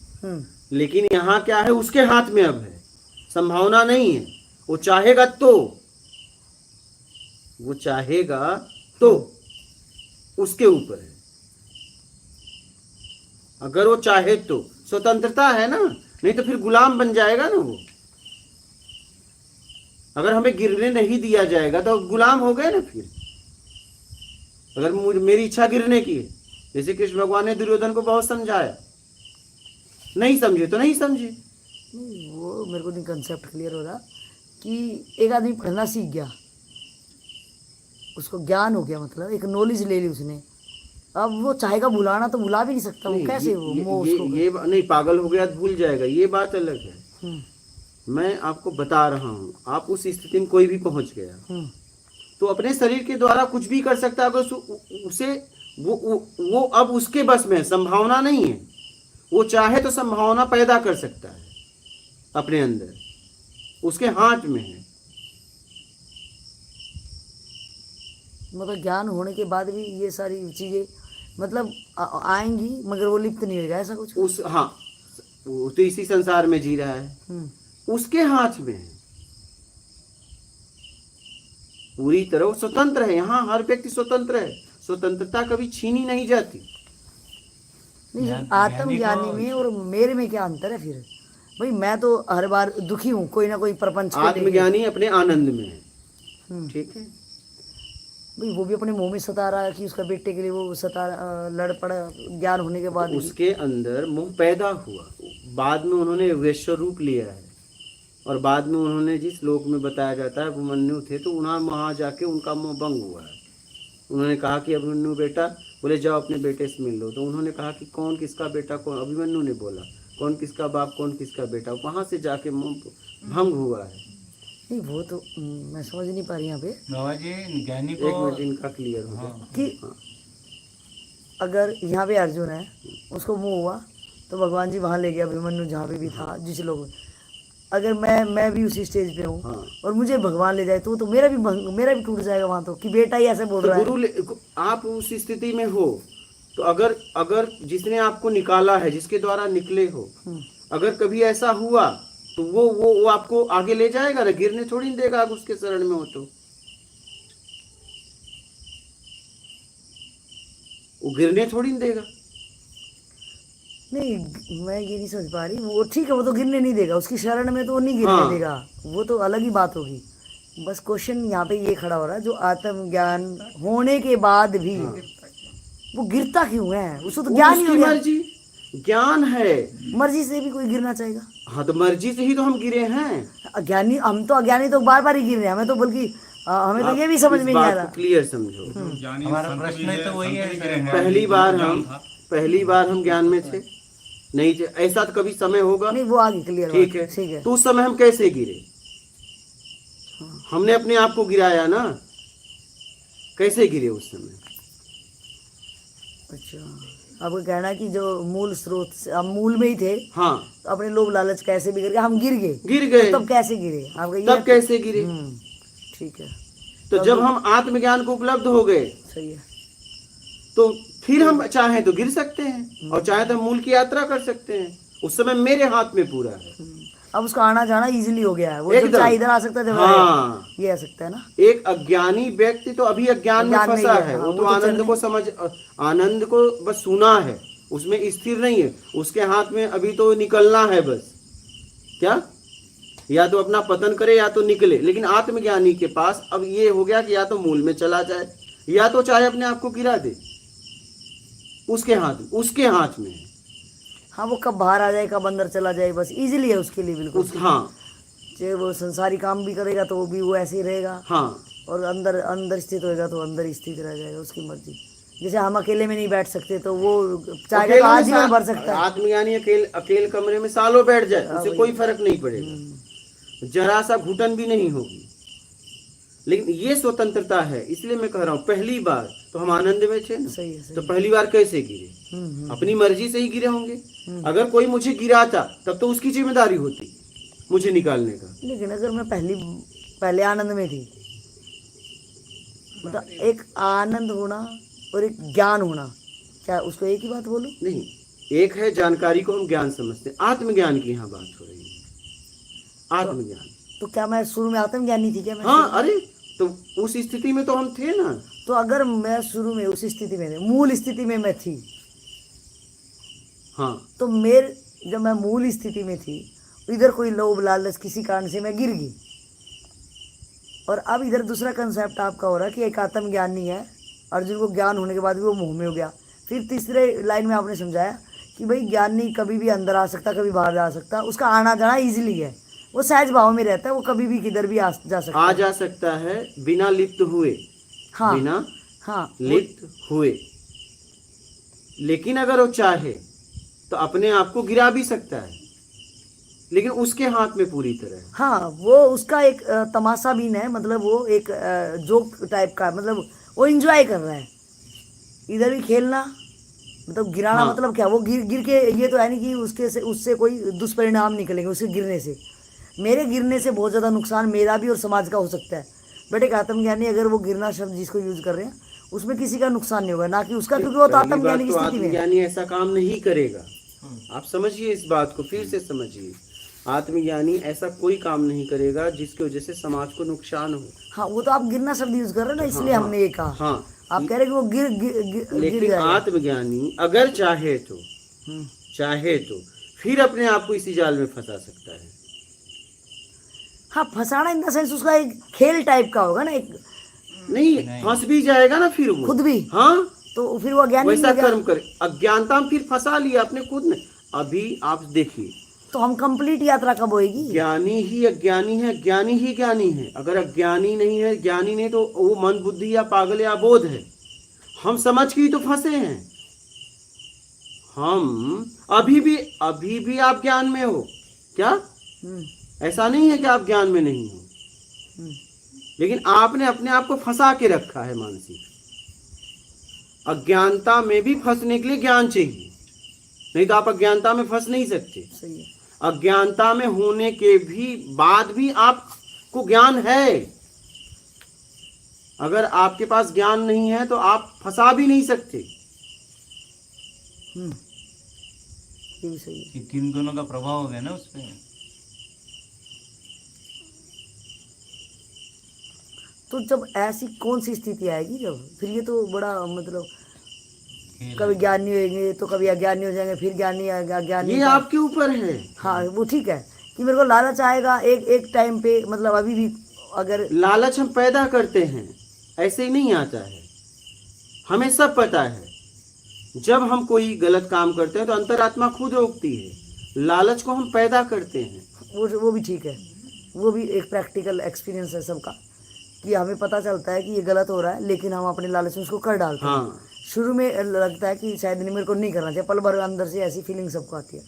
लेकिन यहाँ क्या है, उसके हाथ में अब है, संभावना नहीं है। वो चाहेगा तो उसके ऊपर है। अगर वो चाहे तो स्वतंत्रता है ना, नहीं तो फिर गुलाम बन जाएगा ना वो। अगर हमें गिरने नहीं दिया जाएगा तो गुलाम हो गए ना फिर। अगर मेरी इच्छा गिरने की है, जैसे कृष्ण भगवान ने दुर्योधन को बहुत समझाया, नहीं समझे तो नहीं समझे। नहीं, वो मेरे को नहीं कंसेप्ट क्लियर हो रहा कि एक आदमी पढ़ना सीख गया, उसको ज्ञान हो गया, मतलब एक नॉलेज ले ली उसने, अब वो चाहेगा भुलाना तो भुला भी नहीं सकता। वो कैसे वो मोह उसको ये नहीं, पागल हो गया तो भूल जाएगा, ये बात अलग है। मैं आपको बता रहा हूँ, आप उस स्थिति में कोई भी पहुंच गया तो अपने शरीर के द्वारा कुछ भी कर सकता है। अगर उसे वो अब उसके बस में है, संभावना नहीं है। वो चाहे तो संभावना पैदा कर सकता है अपने अंदर, उसके हाथ में है। मतलब ज्ञान होने के बाद भी ये सारी चीजें मतलब आएंगी, मगर वो लिप्त नहीं होगा, ऐसा कुछ? वो तो इसी संसार में जी रहा है, उसके हाथ में है पूरी तरह। वो स्वतंत्र है, यहाँ हर व्यक्ति स्वतंत्र है, स्वतंत्रता कभी छीनी नहीं जाती। नहीं, आत्मज्ञानी में और मेरे में क्या अंतर है फिर? भाई मैं तो हर बार दुखी हूँ, कोई ना कोई प्रपंच। आत्मज्ञानी अपने आनंद में है, ठीक है भाई। वो भी अपने मुंह में सता रहा है कि उसका बेटे के लिए वो लड़ पड़ा ज्ञान होने के बाद। उसके अंदर मोह पैदा हुआ, बाद में उन्होंने वैश्य रूप लिया है, और बाद में उन्होंने जिस लोक में बताया जाता है अभिमन्यु थे, तो उन्होंने वहाँ जाके उनका मोह भंग हुआ है। उन्होंने कहा कि अभिमन्यु बेटा, बोले जाओ अपने बेटे से मिल लो। तो उन्होंने कहा कि कौन किसका बेटा कौन, अभिमन्यु ने बोला कौन किसका बाप कौन किसका बेटा, वहाँ से जाके मोह भंग हुआ है। नहीं वो तो मैं समझ नहीं पा रही यहाँ पे। बाबा जी ज्ञानी को एक मिनट इनका क्लियर हो गया कि अगर यहाँ पे अर्जुन है, उसको मुंह हुआ तो भगवान जी वहाँ ले गया, अभिमन्यु जहाँ पे भी था, जिस लोग। अगर मैं भी उसी स्टेज पे हूँ और मुझे भगवान ले जाए तो मेरा भी टूट जाएगा वहाँ, तो कि बेटा ही ऐसे बोल रहा है। आप उस स्थिति में हो तो अगर जिसने आपको निकाला है, जिसके द्वारा निकले हो, अगर कभी ऐसा हुआ तो वो आपको आगे ले जाएगा ना, गिरने थोड़ी नहीं देगा आप उसके शरण में हो तो। वो गिरने थोड़ी नहीं देगा। नहीं, मैं ये नहीं समझ पा रही। वो ठीक है, वो तो गिरने नहीं देगा, उसकी शरण में तो वो नहीं गिरने हाँ। देगा, वो तो अलग ही बात होगी। बस क्वेश्चन यहाँ पे ये खड़ा हो रहा है, जो आत्मज्ञान होने के बाद भी वो गिरता क्यों है? उसको तो वो ज्ञान ही हो उसकी गया। मर्जी, ज्ञान है। मर्जी से भी कोई गिरना चाहेगा? हाँ तो मर्जी से ही तो हम गिरे हैं। अज्ञानी, हम तो अज्ञानी तो बार बार ही गिर रहे हैं, हमें तो बल्कि हमें तो आप ये भी समझ इस में नहीं आ बात रहा। को क्लियर समझो। हमारा प्रश्न है तो वही है सर। पहली बार हम ज्ञान में थे नहीं थे, ऐसा तो कभी समय होगा। नहीं, वो आगे क्लियर ठीक है, ठीक है। तो उस समय हम कैसे गिरे? हमने अपने आप को गिराया ना, कैसे गिरे उस समय? अच्छा, आपको कहना है कि जो मूल स्रोत से हम मूल में ही थे, हाँ, तो अपने लोभ लालच कैसे भी करके हम गिर गए। गिर गए। तो तब कैसे गिरे? आपका ये तब कैसे गिरे? ठीक है, तो जब हम आत्मज्ञान को उपलब्ध हो गए सही है। तो फिर हम चाहे तो गिर सकते हैं और चाहे तो हम मूल की यात्रा कर सकते हैं। उस समय मेरे हाथ में पूरा है। अब उसका आना जाना इजीली हो गया है, वो जब एकदम। चाहे इधर आ सकता है, जब हाँ, ये आ सकता है ना। एक अज्ञानी व्यक्ति तो अभी अज्ञान में अज्ञान में फंसा ही है, है। हाँ, वो तो वो तो आनंद चलने- को समझ, आनंद को बस सुना है, उसमें स्थिर नहीं है। उसके हाथ में अभी तो निकलना है बस। क्या? या तो अपना पतन करे या तो निकले। लेकिन आत्मज्ञानी के पास अब ये हो गया कि या तो मूल में चला जाए या तो चाहे अपने आप को गिरा दे। उसके हाथ में है। हाँ, वो कब बाहर आ जाए, कब अंदर चला जाए, बस इजीली है उसके लिए बिल्कुल। हाँ चाहे वो संसारी काम भी करेगा तो वो भी वो ऐसे ही रहेगा, हाँ और अंदर अंदर स्थित होएगा तो अंदर ही स्थित रह जाएगा, उसकी मर्जी। जैसे हम अकेले में नहीं बैठ सकते, तो वो चाहेगा तो आजीवन भर सकता है। आत्मज्ञानी अकेले कमरे में सालों बैठ जाए, उसे कोई फर्क नहीं पड़ेगा, जरा सा घुटन भी नहीं होगी। लेकिन ये स्वतंत्रता है। इसलिए मैं कह रहा हूँ पहली बार तो हम आनंद में थे ना। सही है, सही तो पहली बार कैसे गिरे? अपनी मर्जी से ही गिरे होंगे। अगर कोई मुझे गिराता तब तो उसकी जिम्मेदारी होती मुझे निकालने का। लेकिन अगर मैं पहले आनंद में थी, मतलब एक आनंद होना और एक ज्ञान होना, क्या उसको एक ही बात बोलूं? नहीं, एक है जानकारी को हम ज्ञान समझते हैं, आत्मज्ञान की यहाँ बात हो रही है। आत्मज्ञान तो क्या मैं शुरू में आत्मज्ञानी थी क्या? मैं हाँ, अरे तो उस स्थिति में तो हम थे ना। तो अगर मैं शुरू में उस स्थिति में मूल स्थिति में मैं थी, हाँ, तो जब मैं मूल स्थिति में थी, इधर कोई लोभ लालच किसी कारण से मैं गिर गई, और अब इधर दूसरा कंसेप्ट आपका हो रहा है कि एक आत्मज्ञानी है, अर्जुन को ज्ञान होने के बाद भी वो मोह में हो गया। फिर तीसरे लाइन में आपने समझाया कि भाई ज्ञानी कभी भी अंदर आ सकता, कभी बाहर जा सकता, उसका आना जाना इजीली है, वो सहज भाव में रहता है, वो कभी भी किधर भी जा सकता है बिना लिप्त हुए। हाँ, बिना हाँ, लिप्त हुए। लेकिन अगर वो चाहे तो अपने आप को गिरा भी सकता है, लेकिन उसके हाथ में पूरी तरह है। हाँ, वो उसका एक तमाशा बीन है, मतलब वो एक जोक टाइप का, मतलब वो एंजॉय कर रहा है इधर भी खेलना, मतलब गिराना। हाँ। मतलब क्या, वो गिर के ये तो है नहीं कि उससे कोई दुष्परिणाम निकलेंगे उसके गिरने से। मेरे गिरने से बहुत ज़्यादा नुकसान मेरा भी और समाज का हो सकता है, बट एक आत्मज्ञानी अगर वो गिरना शब्द जिसको यूज कर रहे हैं उसमें किसी का नुकसान नहीं होगा, ना कि उसका, क्योंकि वो तो आत्मज्ञानी की स्थिति में है। आत्मज्ञानी ऐसा काम नहीं करेगा। आप समझिए इस बात को, फिर से समझिए। आत्मज्ञानी ऐसा कोई काम नहीं करेगा जिसकी वजह से समाज को नुकसान हो। हाँ, वो तो आप गिरना शब्द यूज कर रहे हो ना, इसलिए हमने ये कहा। हाँ, आप कह रहे कि वो गिर लेकिन जाएगा। आत्मज्ञानी अगर चाहे तो फिर अपने आप को इसी जाल में फंसा सकता है। हाँ, फंसाना इन द सेंस उसका एक खेल टाइप का होगा ना, एक नहीं, फंस भी जाएगा ना फिर वो खुद भी। हाँ, तो फिर वो अज्ञानी वैसा हो गया। कर्म करे। अज्ञानता में फिर फंसा लिया अपने खुद ने। अभी आप देखिए, तो हम कंप्लीट यात्रा कब होएगी? ज्ञानी ही अज्ञानी है, ज्ञानी ही ज्ञानी है। अगर अज्ञानी नहीं है, ज्ञानी नहीं, तो वो मंद बुद्धि या पागल या अबोध है। हम समझ के ही तो फंसे हैं। हम अभी भी आप ज्ञान में हो क्या? ऐसा नहीं है कि आप ज्ञान में नहीं हो, लेकिन आपने अपने आप को फंसा के रखा है मानसिक। अज्ञानता में भी फंसने के लिए ज्ञान चाहिए, नहीं तो आप अज्ञानता में फंस नहीं सकते। सही है। अज्ञानता में होने के भी बाद भी आपको ज्ञान है। अगर आपके पास ज्ञान नहीं है तो आप फंसा भी नहीं सकते। ये भी सही है। कि किन दोनों का प्रभाव हो गया ना उस पे। तो जब ऐसी कौन सी स्थिति आएगी जब, फिर ये तो बड़ा मतलब खेल कभी है। ज्ञानी होंगे तो कभी अज्ञानी हो जाएंगे, फिर ज्ञानी अज्ञानी ये आपके ऊपर है। हाँ वो ठीक है कि मेरे को लालच आएगा एक एक टाइम पे, मतलब अभी भी अगर लालच हम पैदा करते हैं, ऐसे ही नहीं आता है। हमें सब पता है, जब हम कोई गलत काम करते हैं तो अंतरात्मा खुद रोकती है। लालच को हम पैदा करते हैं। वो भी ठीक है, वो भी एक प्रैक्टिकल एक्सपीरियंस है सबका कि हमें पता चलता है कि ये गलत हो रहा है, लेकिन हम अपने लालच में उसको कर डालते हैं। हाँ, शुरू में लगता है कि शायद नहीं, मेरे को नहीं करना चाहिए, पल भर अंदर से ऐसी फीलिंग सबको आती है।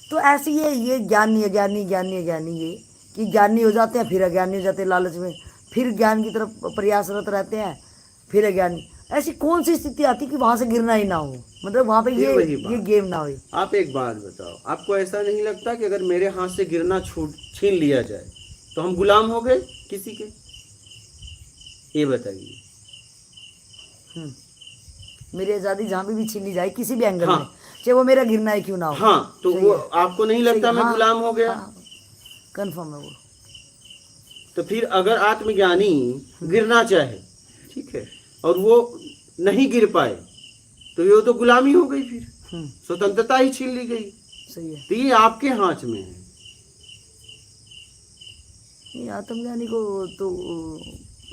तो ऐसे ये ज्ञानी अज्ञानी ज्ञानी अज्ञानी, ये कि ज्ञानी हो जाते हैं फिर अज्ञानी हो जाते हैं लालच में, फिर ज्ञान की तरफ प्रयासरत रहते हैं, फिर अज्ञानी। ऐसी कौन सी स्थिति आती कि वहां से गिरना ही ना हो, मतलब वहां पे फिर वही ये बात। गेम ना हो। आप एक बात बताओ, आपको ऐसा नहीं लगता कि अगर मेरे हाथ से गिरना छीन लिया जाए तो हम गुलाम हो गए किसी के? ये बताइए। मेरी आज़ादी जहाँ भी छीनी जाए किसी भी एंगल हाँ। में, चाहे वो मेरा गिरना ही क्यों ना हो। हाँ, तो सही वो है। आपको नहीं लगता सही, मैं हाँ, गुलाम हो गया? कंफर्म है वो। तो फिर अगर आत्मज्ञानी गिरना चाहे, ठीक है, और वो नहीं गिर पाए, तो ये तो गुलामी हो गई, फिर स्वतंत्रता ही छीन ली गई। सही है। तो ये आपके हाथ में है। ये आत्मज्ञानी को तो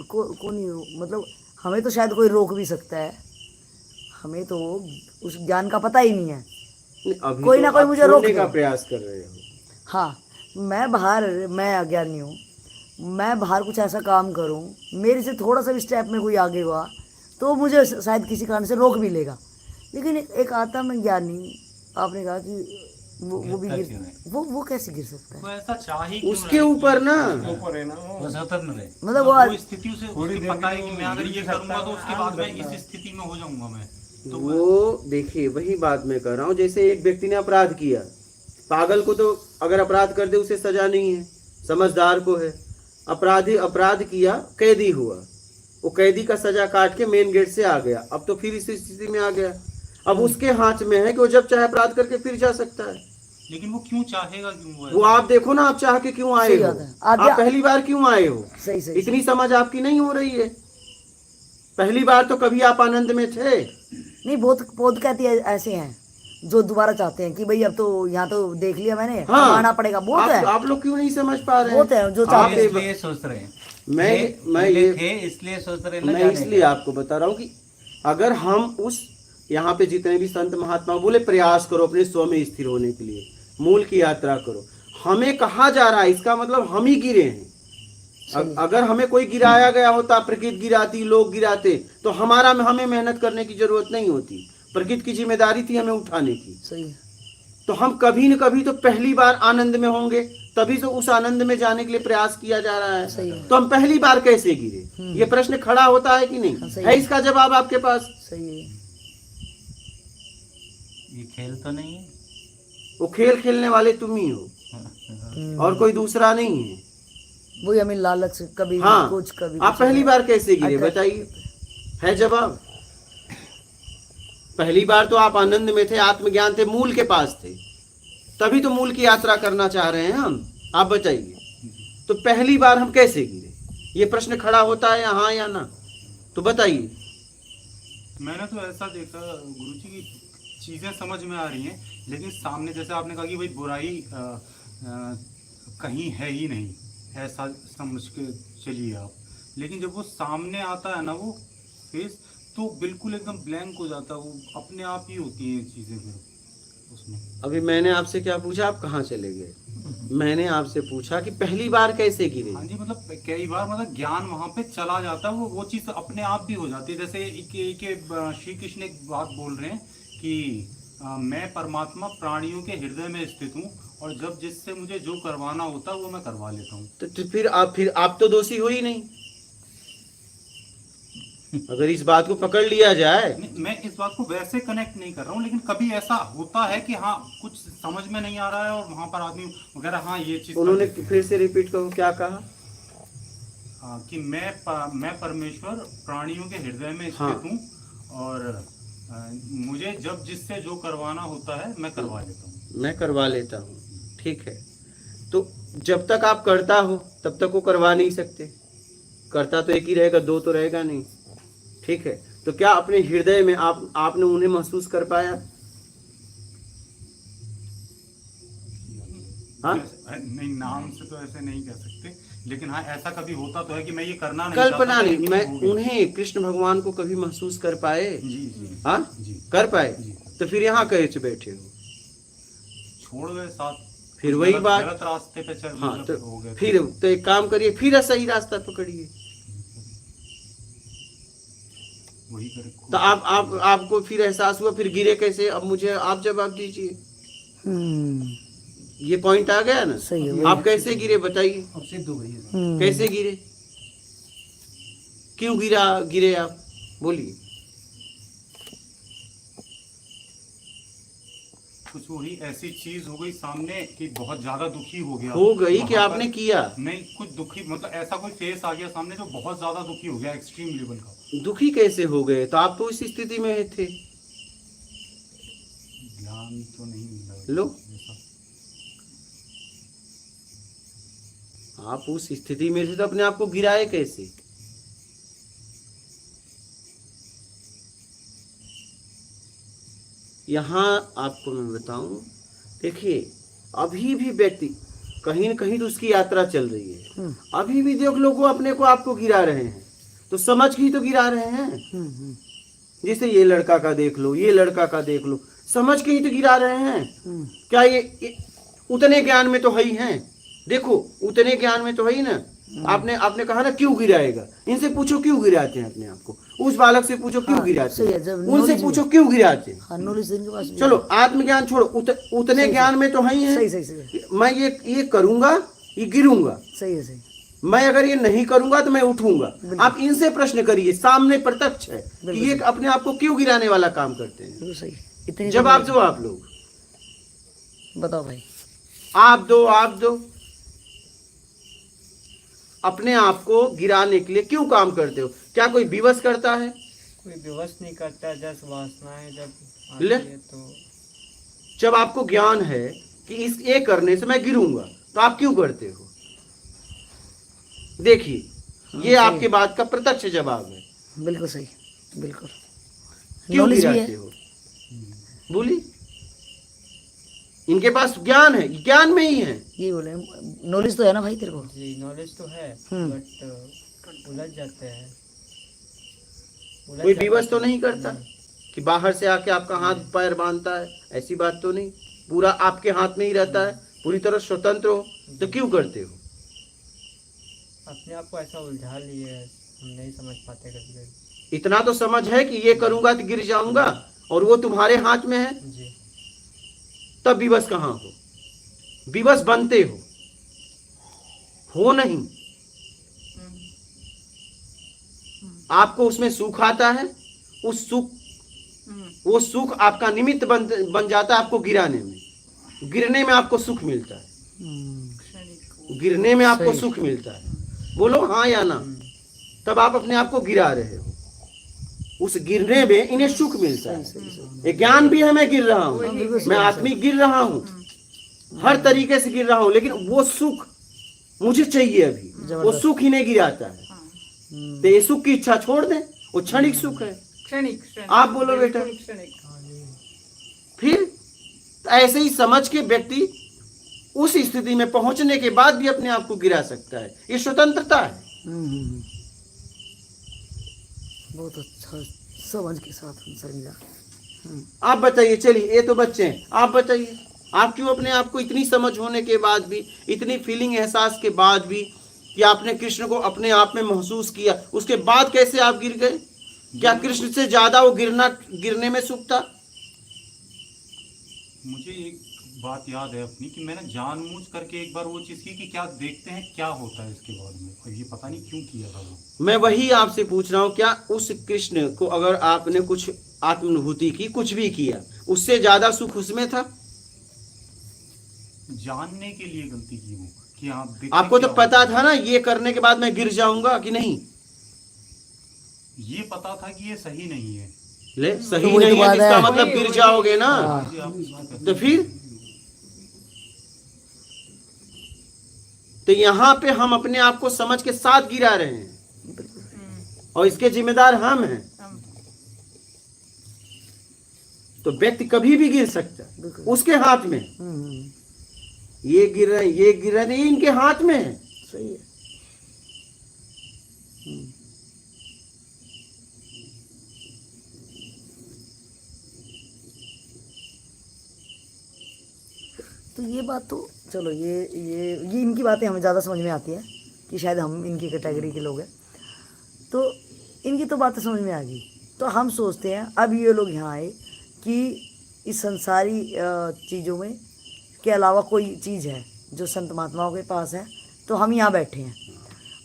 को नहीं, मतलब हमें तो शायद कोई रोक भी सकता है, हमें तो उस ज्ञान का पता ही नहीं है। अभी कोई तो ना कोई आप मुझे रोक छोड़ने का दे। प्रयास कर रहे हो। हाँ, मैं अज्ञानी हूँ, मैं बाहर कुछ ऐसा काम करूँ, मेरे से थोड़ा सा भी स्टेप में कोई आगे हुआ तो मुझे शायद किसी कारण से रोक भी लेगा। लेकिन एक आत्मज्ञानी, आपने कहा कि वो भी गिरता क्यों है? वो कैसे गिर सकता है? वो ऐसा चाह ही क्यों उसके रहा है ऊपर ना, ऊपर है ना वो। वो स्वतंत्र है। मतलब वो स्थिति से थोड़ी उसको देर पता है के कि लिए मैं अगर गिर ये सकता करूंगा तो है, उसके आराम बाद मैं करता है। इस स्थिति में हो जाऊंगा मैं। तो वो देखिए वही बात मैं कर रहा हूँ। जैसे एक व्यक्ति ने अपराध किया, पागल को तो अगर अपराध कर दे उसे सजा नहीं है, समझदार को है। अपराधी अपराध किया, कैदी हुआ, वो कैदी का सजा काट के मेन गेट से आ गया, अब तो फिर इस स्थिति में आ गया। अब उसके हाथ में है कि वो जब चाहे अपराध करके फिर जा सकता है। लेकिन वो क्यों चाहेगा, क्यों वो आप देखो ना, आप चाह के क्यों आए सही हो? बात है। आप पहली बार क्यों आए हो? सही सही इतनी समझ आपकी नहीं हो रही है। पहली बार तो कभी आप आनंद में थे नहीं, बहुत कहती है ऐसे हैं जो दोबारा चाहते हैं कि भाई अब तो यहाँ तो देख लिया मैंने, हाँ, कमाना पड़ेगा। बहुत है, आप लोग क्यों नहीं समझ पा रहे बहुत है जो आप चाहते ये हैं। इसलिए सोच रहे हैं, मैं ये ये थे इसलिए सोच रहे हैं ना मैं जाने इसलिए का। आपको बता रहा हूँ कि अगर हम उस यहाँ पे जितने भी संत महात्मा बोले प्रयास करो अपने स्व में स्थिर होने के लिए, मूल की यात्रा करो, हमें कहा जा रहा है, इसका मतलब हम ही गिरे हैं। अगर हमें कोई गिराया गया होता, प्रकृति गिराती, लोग गिराते, तो हमें मेहनत करने की जरूरत नहीं होती। प्रकृति की जिम्मेदारी थी हमें उठाने की। सही है। तो हम कभी न कभी तो पहली बार आनंद में होंगे, तभी तो उस आनंद में जाने के लिए प्रयास किया जा रहा सही है। है। तो हम पहली बार कैसे गिरे, ये प्रश्न खड़ा होता है कि नहीं? सही है है। इसका जवाब आपके पास? सही है। ये खेल तो नहीं है। वो खेल खेलने वाले तुम ही हो और कोई दूसरा नहीं है। वही हमें लालच कभी हाँ, कुछ कभी आप कुछ। पहली बार कैसे गिरे अच्छा। बताइए? है जवाब? पहली बार तो आप आनंद में थे, आत्मज्ञान थे, मूल के पास थे, तभी तो मूल की यात्रा करना चाह रहे हैं हम। आप बताइए, तो पहली बार हम कैसे गिरे? ये प्रश्न खड़ा होता है हाँ या ना? तो बताइए। मैंने तो ऐसा देखा गुरुजी की चीजें समझ में आ रही हैं, लेकिन सामने जैसे आपने कहा कि भाई बुराई कहीं है ही नहीं, ऐसा समझ के चलिए आप। लेकिन जब वो सामने आता है ना वो फेस, तो बिल्कुल एकदम ब्लैंक हो जाता है, वो अपने आप ही होती हैं चीजें फिर उसमें। अभी मैंने आपसे क्या पूछा, आप कहाँ चले गए? मैंने आपसे पूछा कि पहली बार कैसे गिरे? हाँ जी, मतलब कई बार मतलब ज्ञान वहां पे चला जाता है, वो चीज अपने आप भी हो जाती है। जैसे श्री कृष्ण एक बात बोल रहे हैं कि मैं परमात्मा प्राणियों के हृदय में स्थित हूँ, और जब जिससे मुझे जो करवाना होता है वो मैं करवा लेता हूँ। तो फिर आप तो दोषी हो ही नहीं। अगर इस बात को पकड़ लिया जाए। मैं इस बात को वैसे कनेक्ट नहीं कर रहा हूँ, लेकिन कभी ऐसा होता है कि हाँ कुछ समझ में नहीं आ रहा है और वहां पर आदमी वगैरह हाँ ये चीज उन्होंने फिर से रिपीट करो, क्या कहा? कि मैं परमेश्वर प्राणियों के हृदय में हाँ। स्थित हूँ, और मुझे जब जिससे जो करवाना होता है मैं करवा लेता हूँ। मैं करवा लेता हूँ, ठीक है। तो जब तक आप करता हो तब तक वो करवा नहीं सकते। करता तो एक ही रहेगा, दो तो रहेगा नहीं, ठीक है। तो क्या अपने हृदय में आपने उन्हें महसूस कर पाया? हाँ? नहीं, नाम से तो ऐसे नहीं कह सकते, लेकिन हाँ ऐसा कभी होता तो है कि मैं ये करना नहीं कल्पना चाहता था, नहीं, लेकिन मैं हो गया। उन्हें कृष्ण भगवान को कभी महसूस कर पाए? जी जी हाँ, जी कर पाए? जी। तो फिर यहाँ कैसे बैठे हो? छोड़ गए साथ, फिर वही गलत बात। रास्ते पे चल हाँ, तो हो गए। फिर तो एक काम करिए, फिर सही रास्ता पकड़िए। वही करे तो आपको फिर एहसास हुआ, फिर गिरे कैसे? अब मुझे आप जवाब दीजिए। ये पॉइंट आ गया ना? सही है, वही आप कैसे गिरे बताइए? अब सिद्ध हो गई है। कैसे गिरे? क्यों गिरे आप? बोलिए। कुछ वही ऐसी चीज हो गई सामने कि बहुत ज्यादा दुखी हो गया। हो गई कि वहाँ आपने पर- किया? नहीं, कुछ दुखी, मतलब ऐसा कोई फेस आ गया सामने जो बहुत ज्यादा दुखी हो गया, एक्सट्रीम लेवल का। दुखी कैसे हो गए? तो आप तो इस स्थिति में थे। ध्यान तो नहीं मिला लो। ऐसा। आप उस स्थिति में थे तो अपने आप को गिराए कैसे? यहाँ आपको मैं बताऊं, देखिए अभी भी व्यक्ति कहीं न कहीं तो उसकी यात्रा चल रही है। अभी भी देख लो, वो अपने को आपको गिरा रहे हैं, तो समझ के ही तो गिरा रहे हैं। जैसे ये लड़का का देख लो, ये लड़का का देख लो, समझ के ही तो गिरा रहे हैं। क्या ये उतने ज्ञान में तो है ही हैं? देखो उतने ज्ञान में तो है ही ना। आपने कहा ना क्यों गिराएगा, इनसे पूछो क्यों गिराते हैं अपने आप को, उस बालक से पूछो क्यों गिराते सही है, हैं, जब उनसे knowledge पूछो क्यों गिराते हैं। हाँ, नॉलेज इनके पास भी चलो आत्मज्ञान छोड़ो, उतने ज्ञान में तो है ही सही है। सही सही मैं ये करूंगा, ये गिरूंगा, सही है, सही मैं अगर ये नहीं करूंगा तो मैं उठूंगा। आप इनसे प्रश्न करिए, सामने प्रत्यक्ष है कि ये अपने आप को क्यों गिराने वाला काम करते हैं। बिल्कुल सही। इतनी जवाब दो आप लोग, बताओ भाई। आप दो अपने आप को गिराने के लिए क्यों काम करते हो? क्या कोई विवश करता है? कोई विवश नहीं करता, जस्ट वासनाएं जब ले। आती है तो जब आपको ज्ञान है कि इस ये करने से मैं गिरूंगा, तो आप क्यों करते हो? देखिए ये आपके बात का प्रत्यक्ष जवाब है। बिल्कुल सही, बिल्कुल। क्यों नॉलेज भी गिराते है। हो? बोलिए। इनके पास ज्ञान है, ज्ञान में ही है। ये बोले नॉलेज तो है ना भाई तेरे को। जी नॉलेज तो है, बट उलझ जाते हैं। कोई विवश तो नहीं करता कि बाहर से आके आपका हाथ पैर बांधता है, ऐसी बात तो नहीं। पूरा आपके हाथ में ही रहता है, पूरी तरह स्वतंत्र हो, तो क्यों करते हो? अपने आप को ऐसा उलझा लिए हम नहीं समझ पाते कभी कभी। इतना तो समझ है कि ये करूंगा तो गिर जाऊंगा, और वो तुम्हारे हाथ में है, जी तब विवश कहाँ हो? विवश बनते हो नहीं। आपको उसमें सुख आता है, वो सुख आपका निमित्त बन जाता है आपको गिराने में। गिरने में आपको सुख मिलता है, गिरने में आपको सुख मिलता है। बोलो हाँ या ना। तब आप अपने आप को गिरा रहे हो, उस गिरने में इन्हें सुख मिलता है। ये ज्ञान भी है, मैं गिर रहा हूँ, मैं आत्मिक गिर रहा हूँ, हर तरीके से गिर रहा हूँ, लेकिन वो सुख मुझे चाहिए अभी, वो सुख इन्हें गिराता है। तो ये सुख की इच्छा छोड़ दें, वो क्षणिक सुख है। क्षणिक आप बोलो बेटा। क्षणिक। फिर ऐसे ही समझ के व्यक्ति उस स्थिति में पहुंचने के बाद भी अपने आप को गिरा सकता है। ये स्वतंत्रता है। बहुत अच्छा समझ के साथ समझा। आप बताइए, चलिए ये तो बच्चे हैं, आप बताइए आप क्यों अपने आप को इतनी समझ होने के बाद भी, इतनी फीलिंग एहसास के बाद भी कि आपने कृष्ण को अपने आप में महसूस किया, उसके बाद कैसे आप गिर गए? क्या कृष्ण से ज्यादा वो गिरने में सुख था? मुझे एक बात याद है अपनी कि मैंने जानबूझ करके एक बार वो चीज की कि क्या देखते हैं क्या होता है इसके बाद में, और ये पता नहीं क्यों किया था वो। मैं वही आपसे पूछ रहा हूँ, क्या उस कृष्ण को अगर आपने कुछ आत्मानुभूति की, कुछ भी किया, उससे ज्यादा सुख उसमें था? जानने के लिए गलती की वो कि आप देखते आपको तो क्या पता होता है। था ना ये करने के बाद मैं गिर जाऊंगा कि नहीं? ये पता था कि ये सही नहीं है। ले सही वही तो नहीं है बात जिसका है। मतलब गिर जाओगे ना। जी, आप इस बात करते तो फिर तो यहाँ पे हम अपने आप को समझ के साथ गिरा रहे हैं, और इसके जिम्मेदार हम हैं। तो व्यक्ति कभी भी गिर सकता है, बिल्कुल। उसके हाथ में। ये गिर रहे हैं, ये गिर रहे हैं, ये इनके हाथ में है। सही है। तो ये बात तो चलो, ये इनकी बातें हमें ज़्यादा समझ में आती है कि शायद हम इनकी कैटेगरी के लोग हैं, तो इनकी तो बातें समझ में आ गई। तो हम सोचते हैं अब ये लोग यहाँ आए कि इस संसारी चीज़ों में के अलावा कोई चीज़ है जो संत महात्माओं के पास है, तो हम यहाँ बैठे हैं।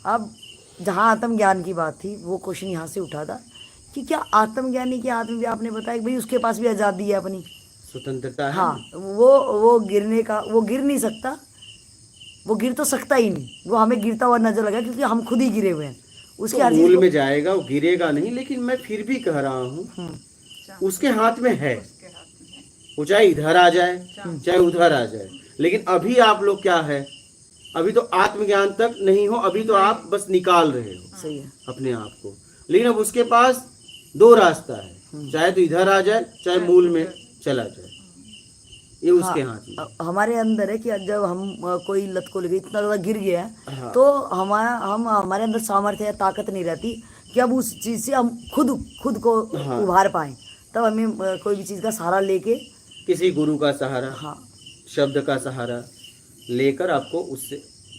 अब जहाँ आत्मज्ञान की बात थी, वो क्वेश्चन यहाँ से उठा था कि क्या आत्मज्ञानी के हाथ में भी, आपने बताया कि भाई उसके पास भी आज़ादी है, अपनी स्वतंत्रता है। हाँ, वो गिरने का, वो गिर नहीं सकता, वो गिर तो सकता ही नहीं, वो हमें गिरता हुआ नजर लगा क्योंकि हम खुद ही गिरे हुए हैं। उसके तो हर चीज़ मूल को- में जाएगा, वो गिरेगा नहीं। लेकिन मैं फिर भी कह रहा हूँ, उसके हाथ में है, उसके हाथ में है। वो चाहे इधर आ जाए चाहे उधर आ जाए। लेकिन अभी आप लोग क्या है, अभी तो आत्मज्ञान तक नहीं हो, अभी तो आप बस निकाल रहे हो सही है। अपने आप को। लेकिन अब उसके पास दो रास्ता है, चाहे तो इधर आ जाए चाहे मूल में चला जाए, ये उसके हाथ में। हमारे अंदर है कि जब हम कोई लत को लेके इतना ज़्यादा गिर गया है, हाँ। तो हमारे अंदर सामर्थ्य या ताकत नहीं रहती कि अब उस चीज़ से हम खुद को हाँ। उभार पाएं। तब हमें कोई भी चीज़ का सहारा लेके, किसी गुरु का सहारा, हाँ, शब्द का सहारा लेकर आपको उससे,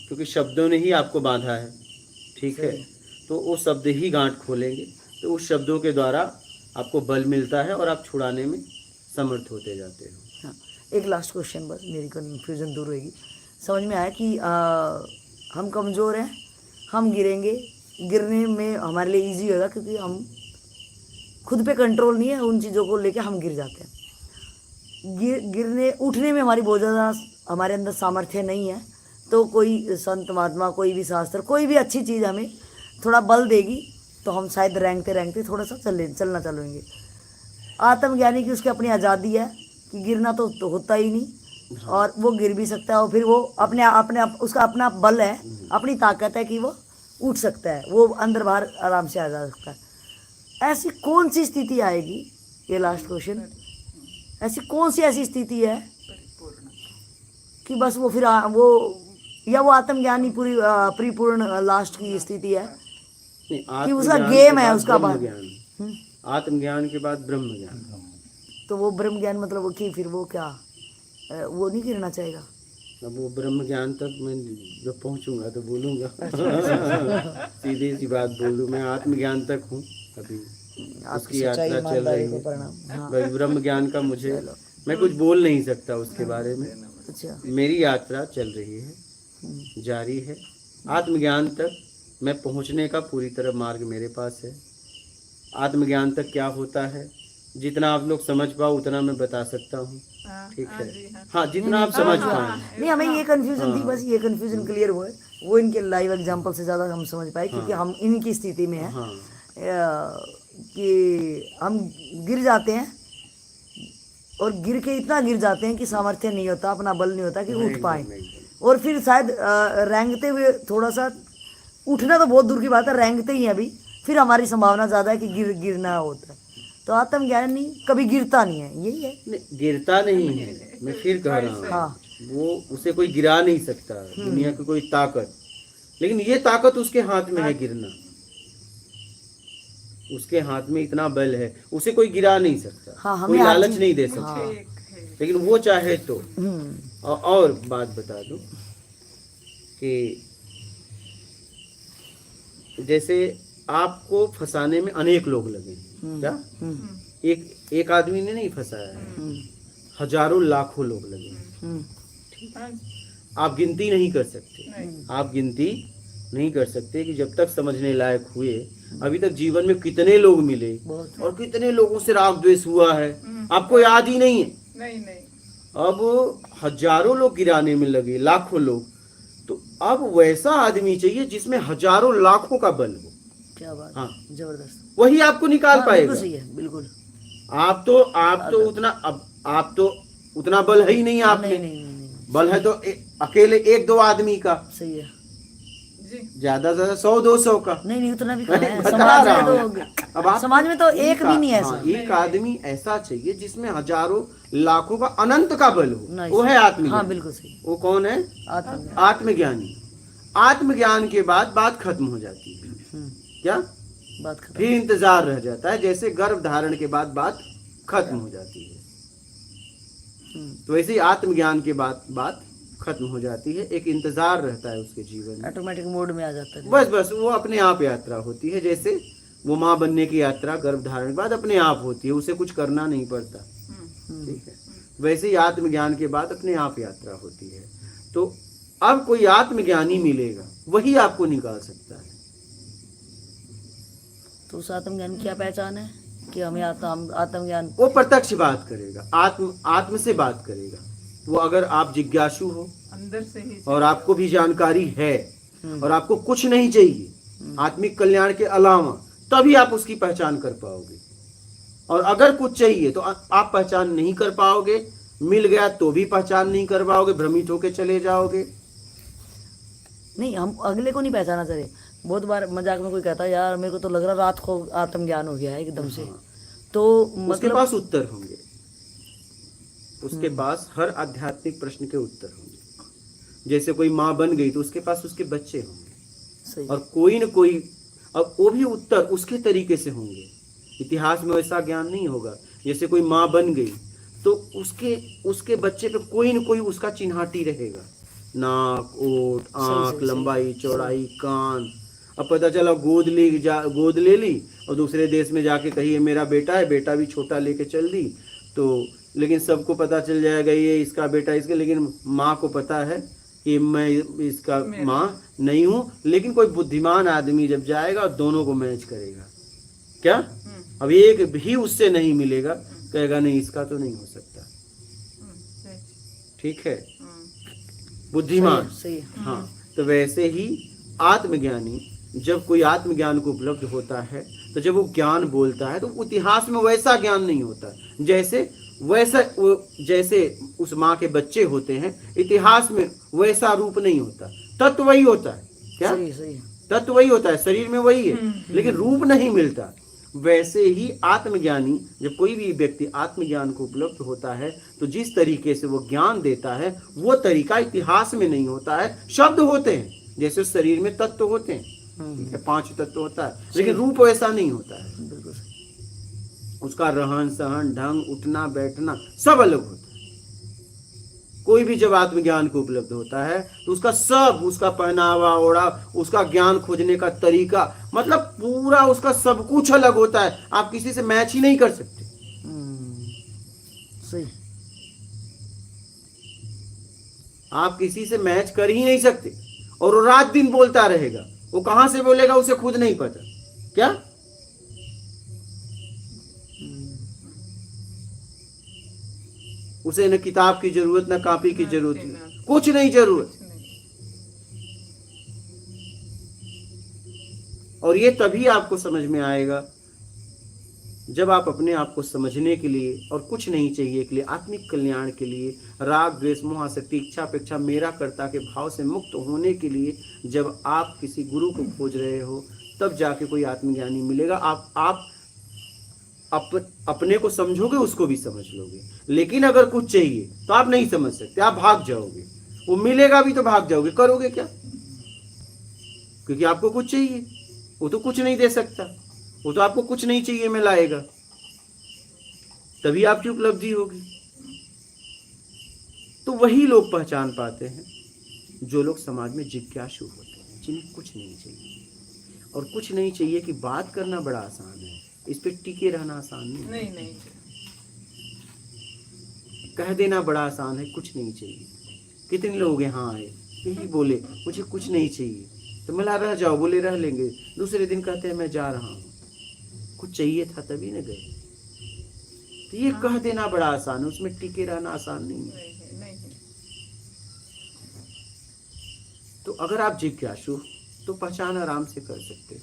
क्योंकि शब्दों ने ही आपको बांधा है, ठीक है, तो वो शब्द ही गांठ खोलेंगे। तो उस शब्दों के द्वारा आपको बल मिलता है और आप छुड़ाने में समर्थ होते जाते हो। हाँ। एक लास्ट क्वेश्चन, बस मेरी कन्फ्यूजन दूर होगी। समझ में आया कि हम कमज़ोर हैं, हम गिरेंगे, गिरने में हमारे लिए इजी होगा क्योंकि हम खुद पे कंट्रोल नहीं है, उन चीज़ों को लेके हम गिर जाते हैं। गिरने उठने में हमारी बहुत ज़्यादा हमारे अंदर सामर्थ्य नहीं है, तो कोई संत महात्मा, कोई भी शास्त्र, कोई भी अच्छी चीज़ हमें थोड़ा बल देगी तो हम शायद रेंगते थोड़ा सा चलना चलेंगे। आत्मज्ञानी की उसकी अपनी आज़ादी है कि गिरना तो होता ही नहीं, और वो गिर भी सकता है, और फिर वो अपने उसका अपना बल है, अपनी ताकत है कि वो उठ सकता है, वो अंदर बाहर आराम से आ जा सकता है। ऐसी कौन सी स्थिति आएगी, ये लास्ट क्वेश्चन, ऐसी कौन सी ऐसी स्थिति है कि बस वो फिर वो आत्मज्ञानी पूरी परिपूर्ण लास्ट की स्थिति है नहीं, कि उसका आत्मज्ञान गेम के है, बाद उसका ब्रह्म बाद। ज्ञान, आत्मज्ञान के बाद ब्रह्म ज्ञान। तो वो ब्रह्म ज्ञान मतलब वो कि फिर वो क्या, वो नहीं गिरना चाहेगा। अब वो ब्रह्म ज्ञान तक मैं जब पहुंचूंगा तो बोलूंगा। सीधी सी बात बोलूं, मैं आत्मज्ञान तक हूँ अभी, उसकी यात्रा चल रही है। हाँ। भाई ब्रह्म ज्ञान का मुझे, मैं कुछ बोल नहीं सकता उसके बारे में। अच्छा। मेरी यात्रा चल रही है, जारी है। आत्मज्ञान तक मैं पहुंचने का पूरी तरह मार्ग मेरे पास है। आत्मज्ञान तक क्या होता है, जितना आप लोग समझ पाओ उतना मैं बता सकता हूँ, ठीक है। हाँ, जितना आप समझ पाए। नहीं, हमें ये कंफ्यूजन थी, बस ये कंफ्यूजन क्लियर हुआ है, वो इनके लाइव एग्जांपल से ज़्यादा हम समझ पाए, क्योंकि हम इनकी स्थिति में हैं हाँ, कि हम गिर जाते हैं, और गिर के इतना गिर जाते हैं कि सामर्थ्य नहीं होता, अपना बल नहीं होता कि उठ पाए, और फिर शायद रेंगते हुए थोड़ा सा, उठना तो बहुत दूर की बात है, रेंगते ही अभी फिर हमारी संभावना ज़्यादा है कि गिरना होता है। तो आत्मज्ञानी कभी गिरता नहीं है, यही है। नहीं, गिरता नहीं है, मैं फिर कह रहा हूँ। हाँ। वो उसे कोई गिरा नहीं सकता, दुनिया की कोई ताकत, लेकिन ये ताकत उसके हाथ में है, गिरना उसके हाथ में इतना बल है, उसे कोई गिरा नहीं सकता। हाँ, हमें कोई हर लालच चीज- नहीं दे सकता। हाँ। लेकिन वो चाहे तो। और बात बता दूं कि जैसे आपको फंसाने में अनेक लोग लगे, क्या एक आदमी ने नहीं फंसाया है, हजारों लाखों लोग लगे। आप गिनती नहीं कर सकते, आप गिनती नहीं कर सकते कि जब तक समझने लायक हुए, अभी तक जीवन में कितने लोग मिले और कितने लोगों से राग द्वेष हुआ है, आपको याद ही नहीं है। नहीं अब हजारों लोग गिराने में लगे, लाखों लोग, तो अब वैसा आदमी चाहिए जिसमें हजारों लाखों का बल हो। क्या बात, हाँ, जबरदस्त, वही आपको निकाल हाँ, पाएगा। बिल्कुल सही है, बिल्कुल। आप तो उतना बल है ही नहीं आप में। नहीं, बल है तो अकेले एक दो आदमी का। सही है। जी ज्यादा से ज्यादा 100-200 का। नहीं उतना भी कहाँ है बता समाज रहा में हूं। तो अब आप समाज में तो एक भी नहीं है ऐसा। एक आदमी ऐसा चाहिए जिसमें हजारों लाखों का अनंत का बल हो, नहीं, वो है आत्मज्ञानी। हाँ बिल्कुल सही। वो कौन है? आत्मज्ञान। आत्मज्ञानी। आत्मज्ञान के बाद बात खत्म हो जाती है। क्या बात खत्म। फिर इंतजार रह जाता है, जैसे गर्भ धारण के बाद बात खत्म हो जाती है। तो वैसे ही आत्मज्ञान के बाद बात खत्म हो जाती है, एक इंतजार रहता है उसके जीवन में। ऑटोमेटिक मोड में आ जाता है। बस वो अपने आप यात्रा होती है, जैसे वो माँ बनने की यात्रा गर्भ धारण के बाद अपने आप होती है, उसे कुछ करना नहीं पड़ता। ठीक है, वैसे ही आत्मज्ञान के बाद अपने आप यात्रा होती है। तो अब कोई आत्मज्ञानी मिलेगा, वही आपको निकाल सकता है। तो उस आत्मज्ञान की क्या पहचान है कि हमें आत्मज्ञान? वो प्रत्यक्ष बात करेगा, आत्म से बात करेगा। वो अगर आप जिज्ञासु हो अंदर से ही और आपको भी जानकारी है और आपको कुछ नहीं चाहिए आत्मिक कल्याण के अलावा, तभी आप उसकी पहचान कर पाओगे। और अगर कुछ चाहिए तो आप पहचान नहीं कर पाओगे, मिल गया तो भी पहचान नहीं कर पाओगे, भ्रमित होके चले जाओगे। नहीं, हम अगले को नहीं पहचाना चाहिए। बहुत बार मजाक में कोई कहता है यार मेरे को तो लग रहा रात को आत्मज्ञान हो गया है एकदम से। तो उसके मतलब पास उत्तर होंगे, उसके पास हर आध्यात्मिक प्रश्न के उत्तर होंगे। जैसे कोई माँ बन गई तो उसके पास उसके बच्चे होंगे, सही। और कोई न कोई, अब वो भी उत्तर उसके तरीके से होंगे। इतिहास में वैसा ज्ञान नहीं होगा। जैसे कोई माँ बन गई तो उसके बच्चे पे कोई न कोई उसका चिन्हाटी रहेगा, नाक, ओठ, आंख, लंबाई, चौड़ाई, कान। अब पता चला गोद ले ली और दूसरे देश में जाके कही ये मेरा बेटा है, बेटा भी छोटा लेके चल दी, तो लेकिन सबको पता चल जाएगा ये इसका बेटा इसका, लेकिन माँ को पता है कि मैं इसका माँ नहीं हूँ। लेकिन कोई बुद्धिमान आदमी जब जाएगा दोनों को मैच करेगा। क्या? अब एक भी उससे नहीं मिलेगा, कहेगा नहीं इसका तो नहीं हो सकता। ठीक है, बुद्धिमान। सही। हाँ, तो वैसे ही आत्मज्ञानी जब कोई आत्मज्ञान को उपलब्ध होता है तो जब वो ज्ञान बोलता है तो इतिहास में वैसा ज्ञान नहीं होता जैसे उस माँ के बच्चे होते हैं, इतिहास में वैसा रूप नहीं होता। तत्व वही होता है। क्या? सही। तत्व वही होता है, शरीर में वही है, लेकिन रूप नहीं मिलता। वैसे ही आत्मज्ञानी, जब कोई भी व्यक्ति आत्मज्ञान को उपलब्ध होता है तो जिस तरीके से वो ज्ञान देता है वो तरीका इतिहास में नहीं होता है। शब्द होते हैं, जैसे शरीर में तत्व होते हैं, ठीक है, 5 तत्व होता है, लेकिन रूप वैसा नहीं होता है। बिल्कुल सही। उसका रहन सहन, ढंग, उठना बैठना सब अलग होता है। कोई भी जब आत्मज्ञान को उपलब्ध होता है तो उसका पहनावा ओढ़ा, उसका ज्ञान खोजने का तरीका, मतलब पूरा उसका सब कुछ अलग होता है। आप किसी से मैच ही नहीं कर सकते। सही। आप किसी से मैच कर ही नहीं सकते। और वो रात दिन बोलता रहेगा, वो कहां से बोलेगा उसे खुद नहीं पता। क्या? उसे न किताब की जरूरत, न कॉपी की जरूरत, कुछ नहीं जरूरत। और ये तभी आपको समझ में आएगा जब आप अपने आप को समझने के लिए और कुछ नहीं चाहिए के लिए, आत्मिक कल्याण के लिए, राग द्वेष मोह आसक्ति इच्छा अपेक्षा मेरा कर्ता के भाव से मुक्त होने के लिए जब आप किसी गुरु को खोज रहे हो, तब जाके कोई आत्मज्ञानी मिलेगा। आप अपने को समझोगे, उसको भी समझ लोगे। लेकिन अगर कुछ चाहिए तो आप नहीं समझ सकते, आप भाग जाओगे। वो मिलेगा भी तो भाग जाओगे, करोगे क्या? क्योंकि आपको कुछ चाहिए, वो तो कुछ नहीं दे सकता, वो तो आपको कुछ नहीं चाहिए में लाएगा, तभी आपकी उपलब्धि होगी। तो वही लोग पहचान पाते हैं जो लोग समाज में जिज्ञासु होते हैं, जिन्हें कुछ नहीं चाहिए। और कुछ नहीं चाहिए कि बात करना बड़ा आसान है, इस पे टिके रहना आसान नहीं। कह देना बड़ा आसान है, कुछ नहीं चाहिए। कितने लोग यहाँ आए, यही बोले मुझे कुछ नहीं चाहिए, तो मिला रह जाओ, बोले रह लेंगे, दूसरे दिन कहते हैं मैं जा रहा हूँ, कुछ चाहिए था तभी न गए। तो ये कह देना बड़ा आसान है, उसमें टिके रहना आसान नहीं है। तो अगर आप जिज्ञासु तो पहचान आराम से कर सकते हो,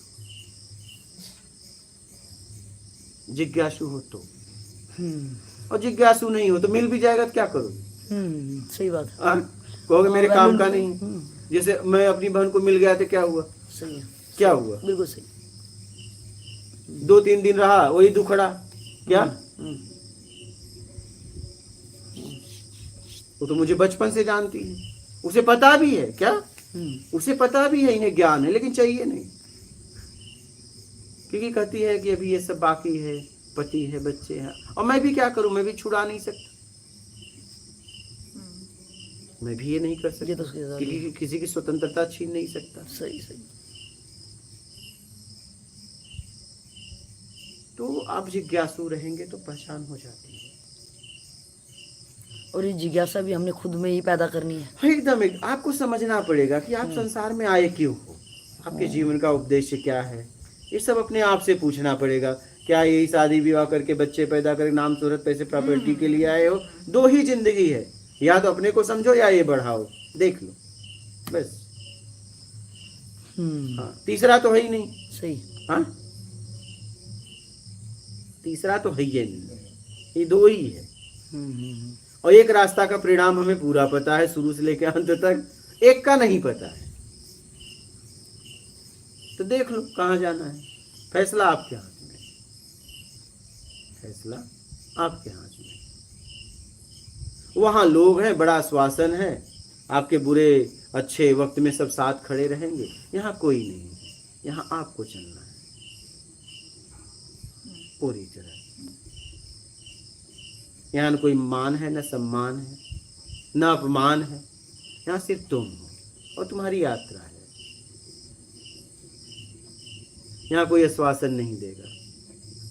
जिज्ञासु हो तो। और जिज्ञासु नहीं हो तो मिल भी जाएगा तो क्या करोगे? सही बात है। कहोगे मेरे काम का नहीं। जैसे मैं अपनी बहन को मिल गया तो क्या हुआ? सही है, क्या हुआ? बिल्कुल सही। 2-3 दिन रहा वही दुखड़ा, क्या? वो तो मुझे बचपन से जानती है, उसे पता भी है, क्या उसे पता भी है, इन्हें ज्ञान है, लेकिन चाहिए नहीं, क्योंकि कहती है कि अभी ये सब बाकी है, पति है, बच्चे हैं, और मैं भी क्या करूं, मैं भी छुड़ा नहीं सकता, मैं भी ये नहीं कर ये सकता, तो उसके साथ क्योंकि किसी की स्वतंत्रता छीन नहीं सकता। सही सही। तो आप जिज्ञासु रहेंगे तो पहचान हो जाती है। और ये जिज्ञासा भी हमने खुद में ही पैदा करनी है। एकदम आपको समझना पड़ेगा कि आप संसार में आए क्यों हो, आपके जीवन का उद्देश्य क्या है, ये सब अपने आप से पूछना पड़ेगा। क्या यही शादी विवाह करके बच्चे पैदा करके नाम शोहरत पैसे प्रॉपर्टी के लिए आए हो? 2 ही जिंदगी है, या तो अपने को समझो या ये बढ़ाओ, देख लो बस। हाँ, तीसरा तो है ही नहीं। सही। हाँ, तीसरा तो है ही नहीं, ये 2 ही है। और एक रास्ता का परिणाम हमें पूरा पता है, शुरू से लेकर अंत तक, एक का नहीं पता है। तो देख लो कहाँ जाना है, फैसला आपके हाथ में, फैसला आपके हाथ में। वहां लोग हैं, बड़ा आश्वासन है, आपके बुरे अच्छे वक्त में सब साथ खड़े रहेंगे। यहाँ कोई नहीं है, यहाँ आपको चलना है पूरी तरह। यहाँ न कोई मान है, न सम्मान है, न अपमान है, यहाँ सिर्फ तुम हो और तुम्हारी यात्रा है। यहाँ कोई आश्वासन नहीं देगा,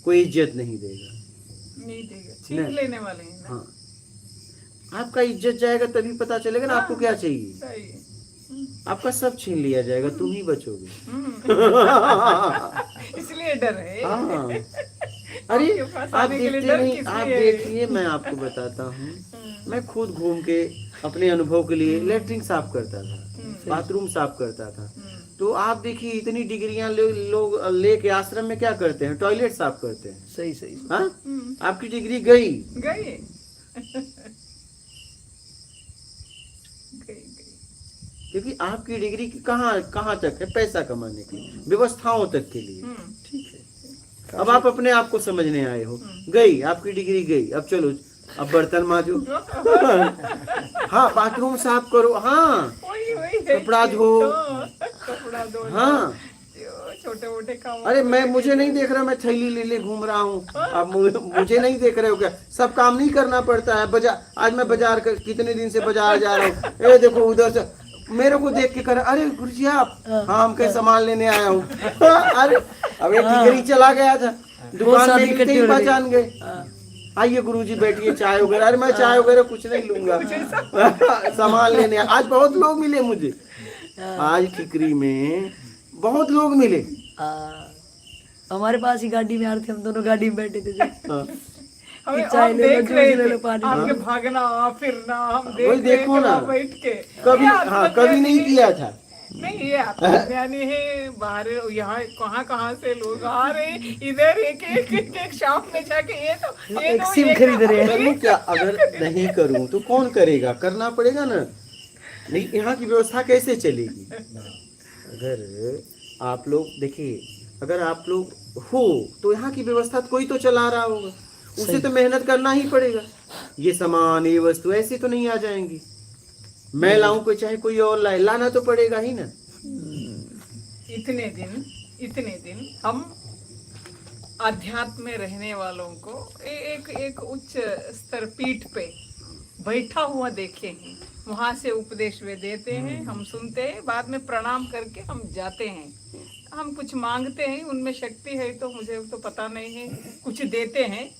कोई इज्जत नहीं देगा, नहीं देगा, छीन लेने वाले हैं ना। हाँ, आपका इज्जत जाएगा तभी पता चलेगा ना आपको क्या चाहिए। सही है। आपका सब छीन लिया जाएगा, तुम ही बचोगे। इसलिए डर है। हाँ, अरे आपके पास आप आने के लिए देखते डर नहीं, किस आप लिए है? देखिए, मैं आपको बताता हूँ, मैं खुद घूम के अपने अनुभव के लिए लैट्रिन साफ करता था, बाथरूम साफ करता था। तो आप देखिए इतनी डिग्रियां लोग लेके आश्रम में क्या करते हैं, टॉयलेट साफ करते हैं। सही सही। हाँ, आपकी डिग्री गई। गई क्योंकि आपकी डिग्री की कहाँ तक है, पैसा कमाने के लिए, व्यवस्थाओं तक के लिए, ठीक है। अब आप अपने आप को समझने आए हो, गई आपकी डिग्री गई, अब चलो अब बर्तन मांजो, हाँ बाथरूम साफ करो, हाँ कपड़ा धो, कपड़ा धो, हाँ छोटे मोटे काम। अरे मैं मुझे नहीं देख रहा, मैं थैली ले घूम रहा हूँ, अब मुझे नहीं देख रहे हो क्या? सब काम नहीं करना पड़ता है। बाजार, आज मैं बाजार कितने दिन से बाजार जा रहा हूँ, ए देखो उधर से मेरे को देख के कर, अरे गुरुजी आप, हाँ हम कहीं सामान लेने आया हूँ। अरे अब एक डिग्री चला गया था, दुकान में दिखते ही पहचान गए, आइए गुरुजी बैठिए चाय वगैरह। अरे मैं चाय वगैरह कुछ नहीं लूंगा, सामान लेने। आज बहुत लोग मिले मुझे, आज ठिकरी में बहुत लोग मिले। हमारे पास ही गाड़ी में आ रहे थे, हम दोनों गाड़ी में बैठे थे जब। हमें चाय आप ले लो, देख जूस रहे ले लो, थे, पानी आपके भागना फिरना हम वही देख रहे थे देखो ना, वहाँ बैठ के। कभी ये हाँ कभी नहीं किया था। नहीं, ये आत्मज्ञानी है। बाहर यहाँ कहाँ से लोग आ रहे हैं, इधर एक शॉप में जाके एक सिम खरीद रहे हैं। करूँ क्या? अगर नहीं करूँ तो कौन करेगा? करना पड़ेगा ना। नहीं, यहाँ की व्यवस्था कैसे चलेगी? अगर आप लोग देखिए, अगर आप लोग हो तो यहाँ की व्यवस्था कोई तो चला रहा होगा, उसे तो मेहनत करना ही पड़ेगा। ये सामान, ये वस्तु ऐसे तो नहीं आ जाएंगी। मैं लाऊं कोई, चाहे कोई और लाए, लाना तो पड़ेगा ही ना। इतने दिन हम अध्यात्म में रहने वालों को एक उच्च स्तर पीठ पे बैठा हुआ देखे हैं। वहां से उपदेश वे देते हैं, हम सुनते हैं, बाद में प्रणाम करके हम जाते हैं। हम कुछ मांगते हैं, उनमें शक्ति है तो मुझे तो पता नहीं है, कुछ देते हैं